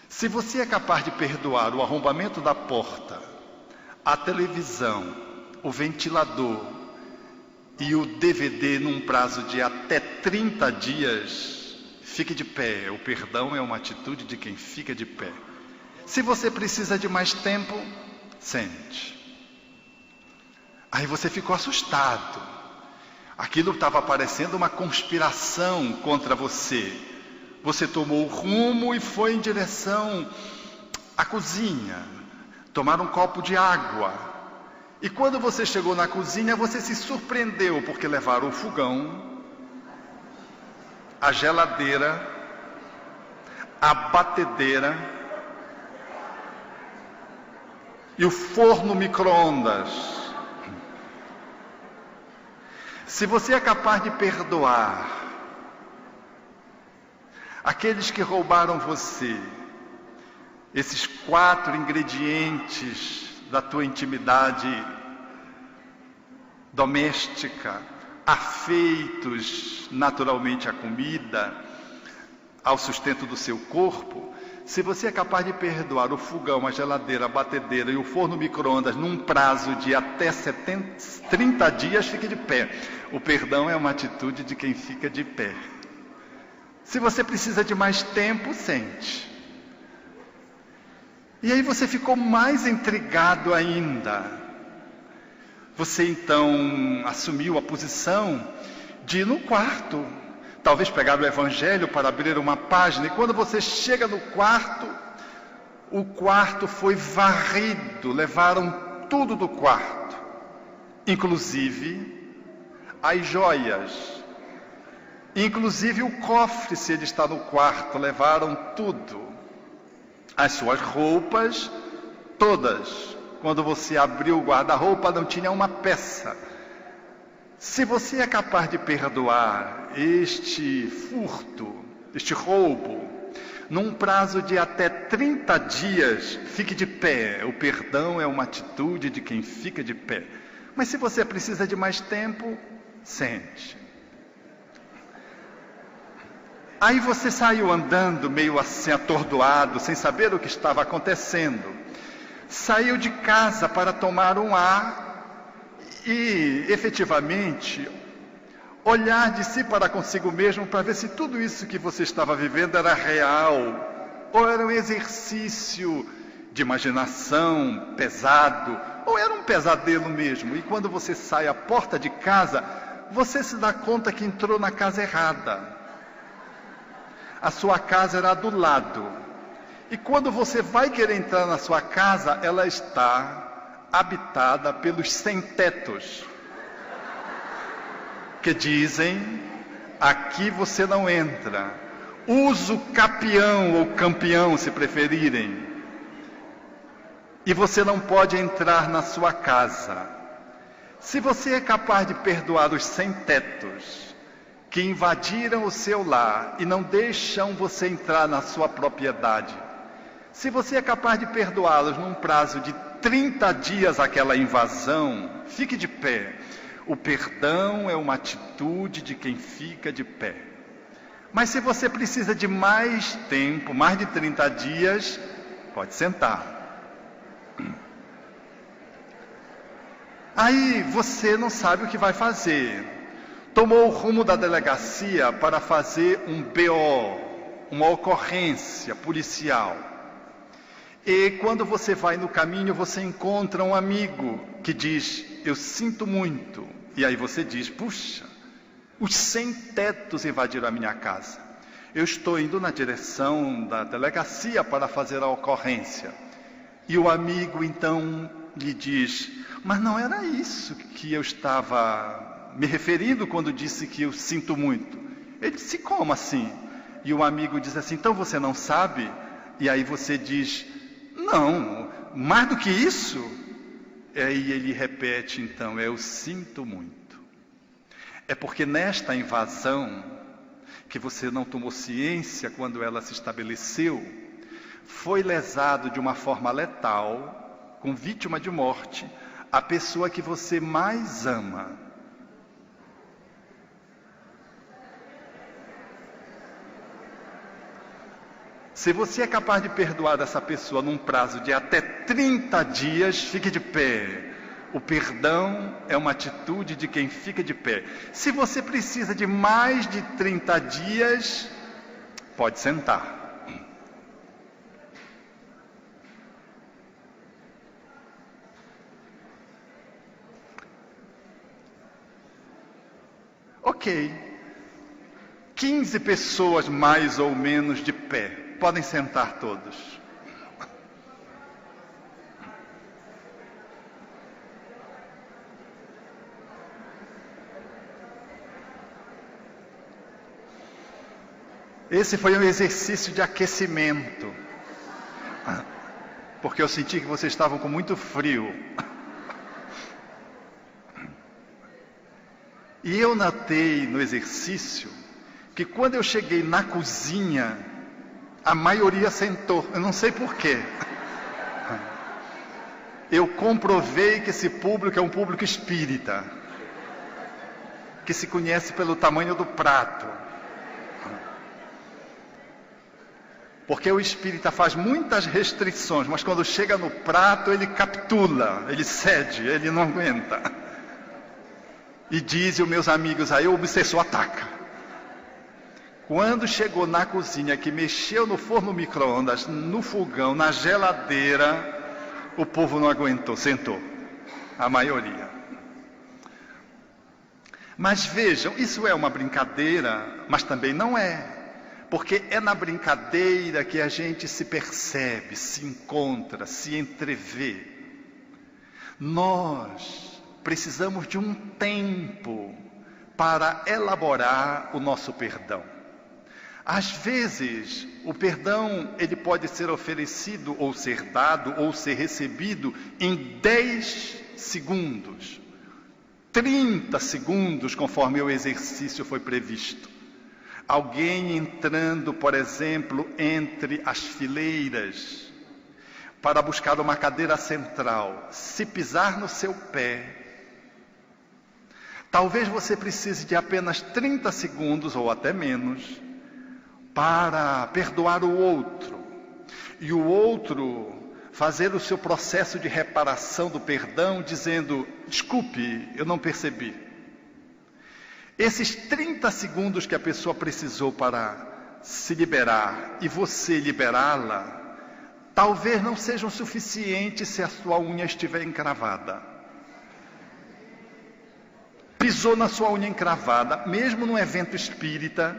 S3: Se você é capaz de perdoar o arrombamento da porta, a televisão, o ventilador e o DVD num prazo de até 30 dias, fique de pé. O perdão é uma atitude de quem fica de pé. Se você precisa de mais tempo, sente. Aí você ficou assustado. Aquilo estava parecendo uma conspiração contra você. Você tomou o rumo e foi em direção à cozinha, tomar um copo de água. E quando você chegou na cozinha, você se surpreendeu, porque levaram o fogão, a geladeira, a batedeira e o forno micro-ondas. Se você é capaz de perdoar aqueles que roubaram você, esses 4 ingredientes da tua intimidade doméstica, afeitos naturalmente à comida, ao sustento do seu corpo, se você é capaz de perdoar o fogão, a geladeira, a batedeira e o forno micro-ondas num prazo de até 30 dias, fique de pé. O perdão é uma atitude de quem fica de pé. Se você precisa de mais tempo, sente. E aí você ficou mais intrigado ainda. Você então assumiu a posição de ir no quarto. Talvez pegar o Evangelho para abrir uma página. E quando você chega no quarto, o quarto foi varrido. Levaram tudo do quarto. Inclusive as joias. Inclusive o cofre, se ele está no quarto. Levaram tudo. As suas roupas, todas. Quando você abriu o guarda-roupa, não tinha uma peça. Se você é capaz de perdoar este furto, este roubo, num prazo de até 30 dias, fique de pé. O perdão é uma atitude de quem fica de pé. Mas se você precisa de mais tempo, sente. Aí você saiu andando meio assim atordoado, sem saber o que estava acontecendo. Saiu de casa para tomar um ar e, efetivamente, olhar de si para consigo mesmo para ver se tudo isso que você estava vivendo era real, ou era um exercício de imaginação pesado, ou era um pesadelo mesmo. E quando você sai à porta de casa, você se dá conta que entrou na casa errada. A sua casa era do lado. E quando você vai querer entrar na sua casa, ela está habitada pelos sem-tetos, que dizem: aqui você não entra. Uso capião ou campeão, se preferirem. E você não pode entrar na sua casa. Se você é capaz de perdoar os sem-tetos que invadiram o seu lar e não deixam você entrar na sua propriedade, se você é capaz de perdoá-los num prazo de 30 dias aquela invasão, fique de pé. O perdão é uma atitude de quem fica de pé. Mas se você precisa de mais tempo, mais de 30 dias, pode sentar. Aí você não sabe o que vai fazer. Tomou o rumo da delegacia para fazer um BO, uma ocorrência policial. E quando você vai no caminho, você encontra um amigo que diz: eu sinto muito. E aí você diz: puxa, os sem-tetos invadiram a minha casa. Eu estou indo na direção da delegacia para fazer a ocorrência. E o amigo então lhe diz: mas não era isso que eu estava me referindo quando disse que eu sinto muito. Ele disse: como assim? E o amigo diz assim: então você não sabe? E aí você diz: não, mais do que isso. E aí ele repete então: eu sinto muito. É porque nesta invasão, que você não tomou ciência quando ela se estabeleceu, foi lesado de uma forma letal, com vítima de morte, a pessoa que você mais ama. Se você é capaz de perdoar essa pessoa num prazo de até 30 dias, fique de pé. O perdão é uma atitude de quem fica de pé. Se você precisa de mais de 30 dias, pode sentar. Ok. 15 pessoas mais ou menos de pé. Podem sentar todos. Esse foi um exercício de aquecimento, porque eu senti que vocês estavam com muito frio. E eu notei no exercício que quando eu cheguei na cozinha, a maioria sentou. Eu não sei porquê. Eu comprovei que esse público é um público espírita, que se conhece pelo tamanho do prato. Porque o espírita faz muitas restrições, mas quando chega no prato ele capitula, ele cede, ele não aguenta. E dizem os meus amigos aí, o obsessor ataca. Quando chegou na cozinha, que mexeu no forno micro-ondas, no fogão, na geladeira, o povo não aguentou, sentou. A maioria. Mas vejam, isso é uma brincadeira, mas também não é. Porque é na brincadeira que a gente se percebe, se encontra, se entrevê. Nós precisamos de um tempo para elaborar o nosso perdão. Às vezes, o perdão ele pode ser oferecido, ou ser dado, ou ser recebido em 10 segundos. 30 segundos, conforme o exercício foi previsto. Alguém entrando, por exemplo, entre as fileiras, para buscar uma cadeira central, se pisar no seu pé, talvez você precise de apenas 30 segundos, ou até menos, para perdoar o outro. E o outro fazer o seu processo de reparação do perdão, dizendo: desculpe, eu não percebi. Esses 30 segundos que a pessoa precisou para se liberar e você liberá-la, talvez não sejam suficientes se a sua unha estiver encravada. Pisou na sua unha encravada, mesmo num evento espírita,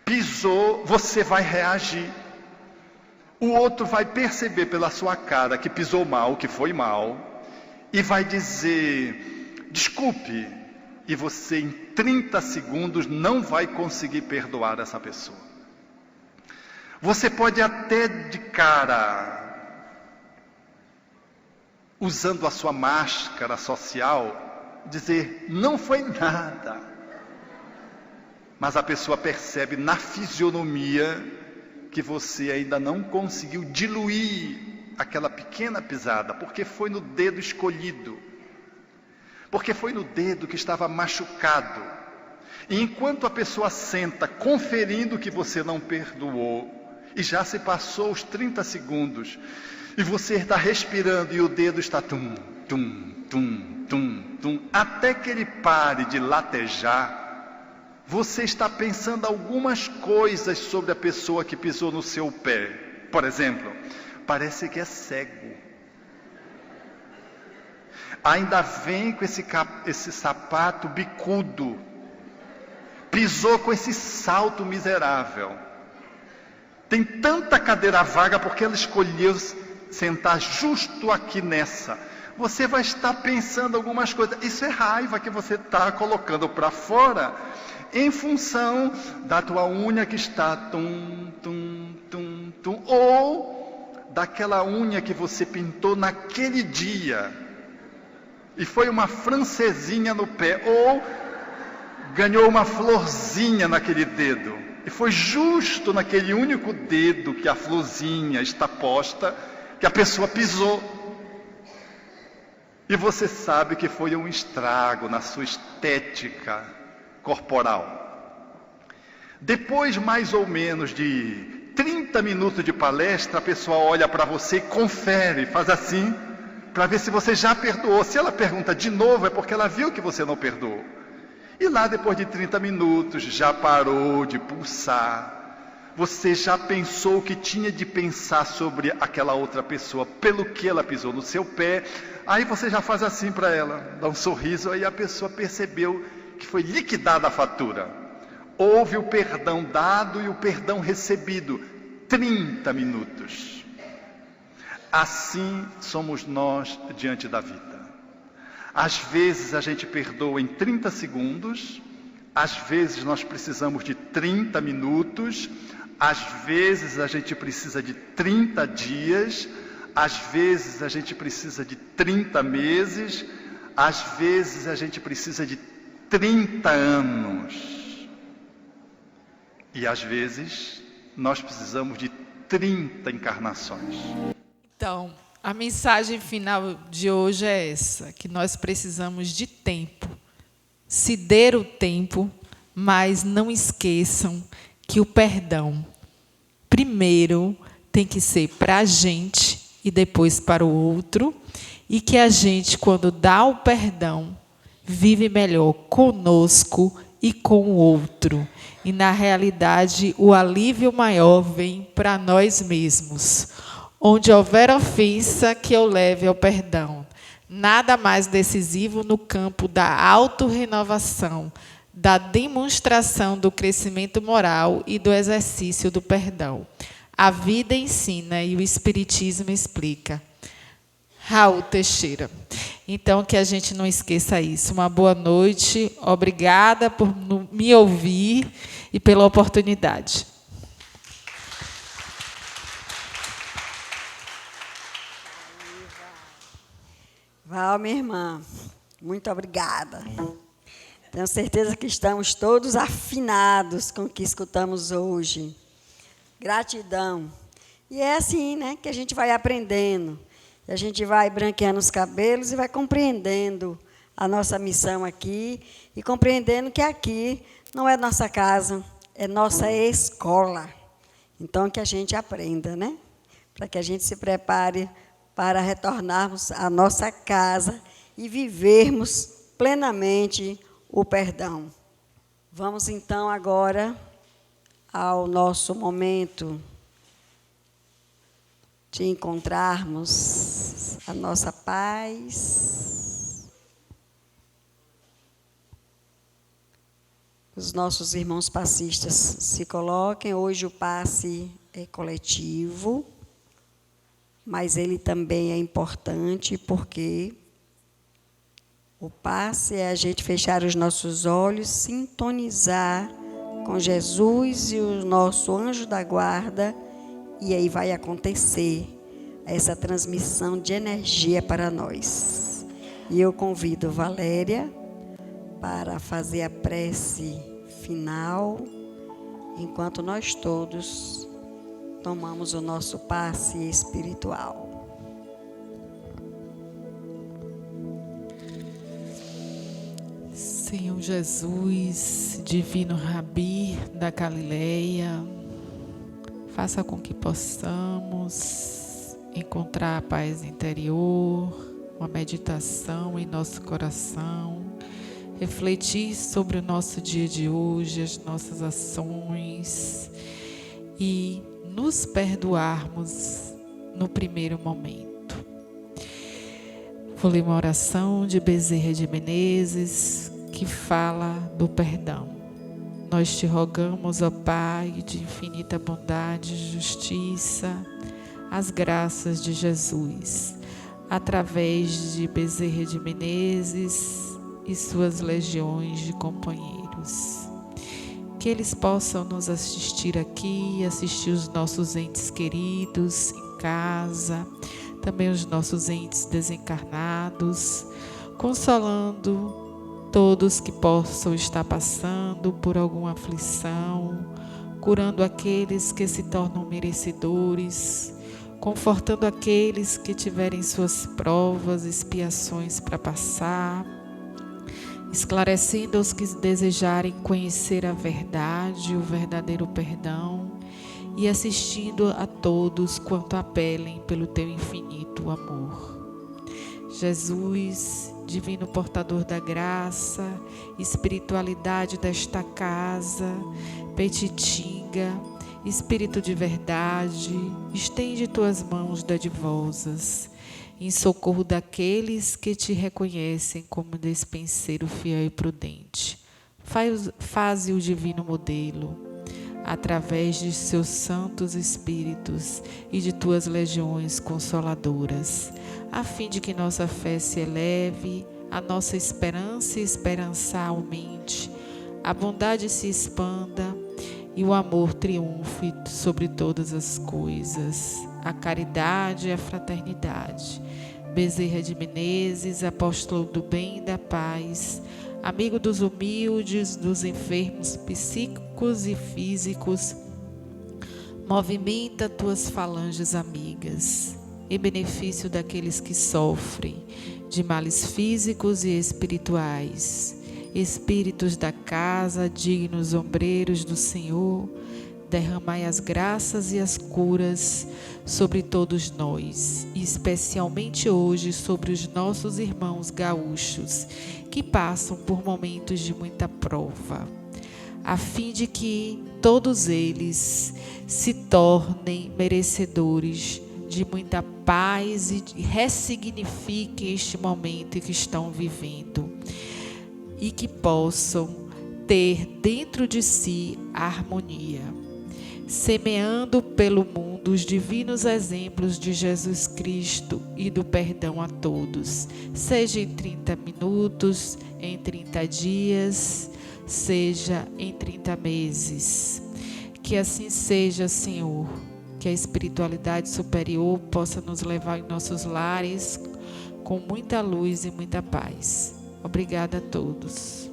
S3: pisou, você vai reagir. O outro vai perceber pela sua cara que pisou mal, que foi mal, e vai dizer: desculpe, e você em 30 segundos não vai conseguir perdoar essa pessoa. Você pode até de cara, usando a sua máscara social, dizer: não foi nada. Mas a pessoa percebe na fisionomia que você ainda não conseguiu diluir aquela pequena pisada, porque foi no dedo escolhido, porque foi no dedo que estava machucado. E enquanto a pessoa senta conferindo que você não perdoou, e já se passou os 30 segundos, e você está respirando e o dedo está tum, tum, tum, tum, tum, até que ele pare de latejar, você está pensando algumas coisas sobre a pessoa que pisou no seu pé. Por exemplo, parece que é cego. Ainda vem com esse sapato bicudo. Pisou com esse salto miserável. Tem tanta cadeira vaga porque ela escolheu sentar justo aqui nessa. Você vai estar pensando algumas coisas. Isso é raiva que você está colocando para fora, em função da tua unha que está tum, tum, tum, tum, ou daquela unha que você pintou naquele dia, e foi uma francesinha no pé, ou ganhou uma florzinha naquele dedo, e foi justo naquele único dedo que a florzinha está posta, que a pessoa pisou. E você sabe que foi um estrago na sua estética corporal. Depois, mais ou menos de 30 minutos de palestra, a pessoa olha para você e confere, faz assim, para ver se você já perdoou. Se ela pergunta de novo, é porque ela viu que você não perdoou. E lá, depois de 30 minutos, já parou de pulsar. Você já pensou o que tinha de pensar sobre aquela outra pessoa, pelo que ela pisou no seu pé. Aí você já faz assim para ela, dá um sorriso, aí a pessoa percebeu que foi liquidada a fatura. Houve o perdão dado e o perdão recebido. 30 minutos. Assim somos nós diante da vida. Às vezes a gente perdoa em 30 segundos, às vezes nós precisamos de 30 minutos, às vezes a gente precisa de 30 dias, às vezes a gente precisa de 30 meses, às vezes a gente precisa de 30 anos. E às vezes nós precisamos de 30 encarnações.
S2: Então, a mensagem final de hoje é essa, que nós precisamos de tempo. Se der o tempo, mas não esqueçam que o perdão, primeiro, tem que ser para a gente e depois para o outro, e que a gente, quando dá o perdão, vive melhor conosco e com o outro. E, na realidade, o alívio maior vem para nós mesmos. Onde houver ofensa, que eu leve ao perdão. Nada mais decisivo no campo da autorrenovação, da demonstração do crescimento moral e do exercício do perdão. A vida ensina e o Espiritismo explica. Raul Teixeira. Então, que a gente não esqueça isso. Uma boa noite, obrigada por me ouvir e pela oportunidade.
S1: Val, minha irmã, Muito obrigada. Tenho certeza que estamos todos afinados com o que escutamos hoje. Gratidão. E é assim, né, que a gente vai aprendendo. A gente vai branqueando os cabelos e vai compreendendo a nossa missão aqui e compreendendo que aqui não é nossa casa, é nossa escola. Então, que a gente aprenda, né? Para que a gente se prepare para retornarmos à nossa casa e vivermos plenamente o perdão. Vamos, então, agora ao nosso momento de encontrarmos a nossa paz. Os nossos irmãos passistas se coloquem. Hoje o passe é coletivo, mas ele também é importante porque o passe é a gente fechar os nossos olhos, sintonizar com Jesus e o nosso anjo da guarda, e aí vai acontecer essa transmissão de energia para nós. E eu convido Valéria para fazer a prece final, enquanto nós todos tomamos o nosso passe espiritual.
S2: Senhor Jesus, divino Rabi da Galileia, faça com que possamos encontrar a paz interior, uma meditação em nosso coração, refletir sobre o nosso dia de hoje, as nossas ações e nos perdoarmos no primeiro momento. Vou ler uma oração de Bezerra de Menezes que fala do perdão. Nós te rogamos, ó Pai, de infinita bondade e justiça, as graças de Jesus, através de Bezerra de Menezes e suas legiões de companheiros. Que eles possam nos assistir aqui, assistir os nossos entes queridos em casa, também os nossos entes desencarnados, consolando todos que possam estar passando por alguma aflição, curando aqueles que se tornam merecedores, confortando aqueles que tiverem suas provas, expiações para passar, esclarecendo os que desejarem conhecer a verdade, o verdadeiro perdão, e assistindo a todos quanto apelem pelo teu infinito amor. Jesus, divino portador da graça, espiritualidade desta casa, Petitinga, Espírito de verdade, estende tuas mãos dadivosas, em socorro daqueles que te reconhecem como despenseiro fiel e prudente. Faze o divino modelo, através de seus santos espíritos e de tuas legiões consoladoras, a fim de que nossa fé se eleve, a nossa esperança e esperança aumente, a bondade se expanda e o amor triunfe sobre todas as coisas, a caridade e a fraternidade. Bezerra de Menezes, apóstolo do bem e da paz, amigo dos humildes, dos enfermos psíquicos e físicos, movimenta tuas falanges amigas, em benefício daqueles que sofrem de males físicos e espirituais. Espíritos da casa, dignos ombreiros do Senhor, derramai as graças e as curas sobre todos nós, e especialmente hoje sobre os nossos irmãos gaúchos, que passam por momentos de muita prova, a fim de que todos eles se tornem merecedores de muita paz e ressignifiquem este momento que estão vivendo, e que possam ter dentro de si a harmonia, semeando pelo mundo os divinos exemplos de Jesus Cristo e do perdão a todos, seja em 30 minutos, em 30 dias, seja em 30 meses. Que assim seja, Senhor, que a espiritualidade superior possa nos levar em nossos lares com muita luz e muita paz. Obrigada a todos.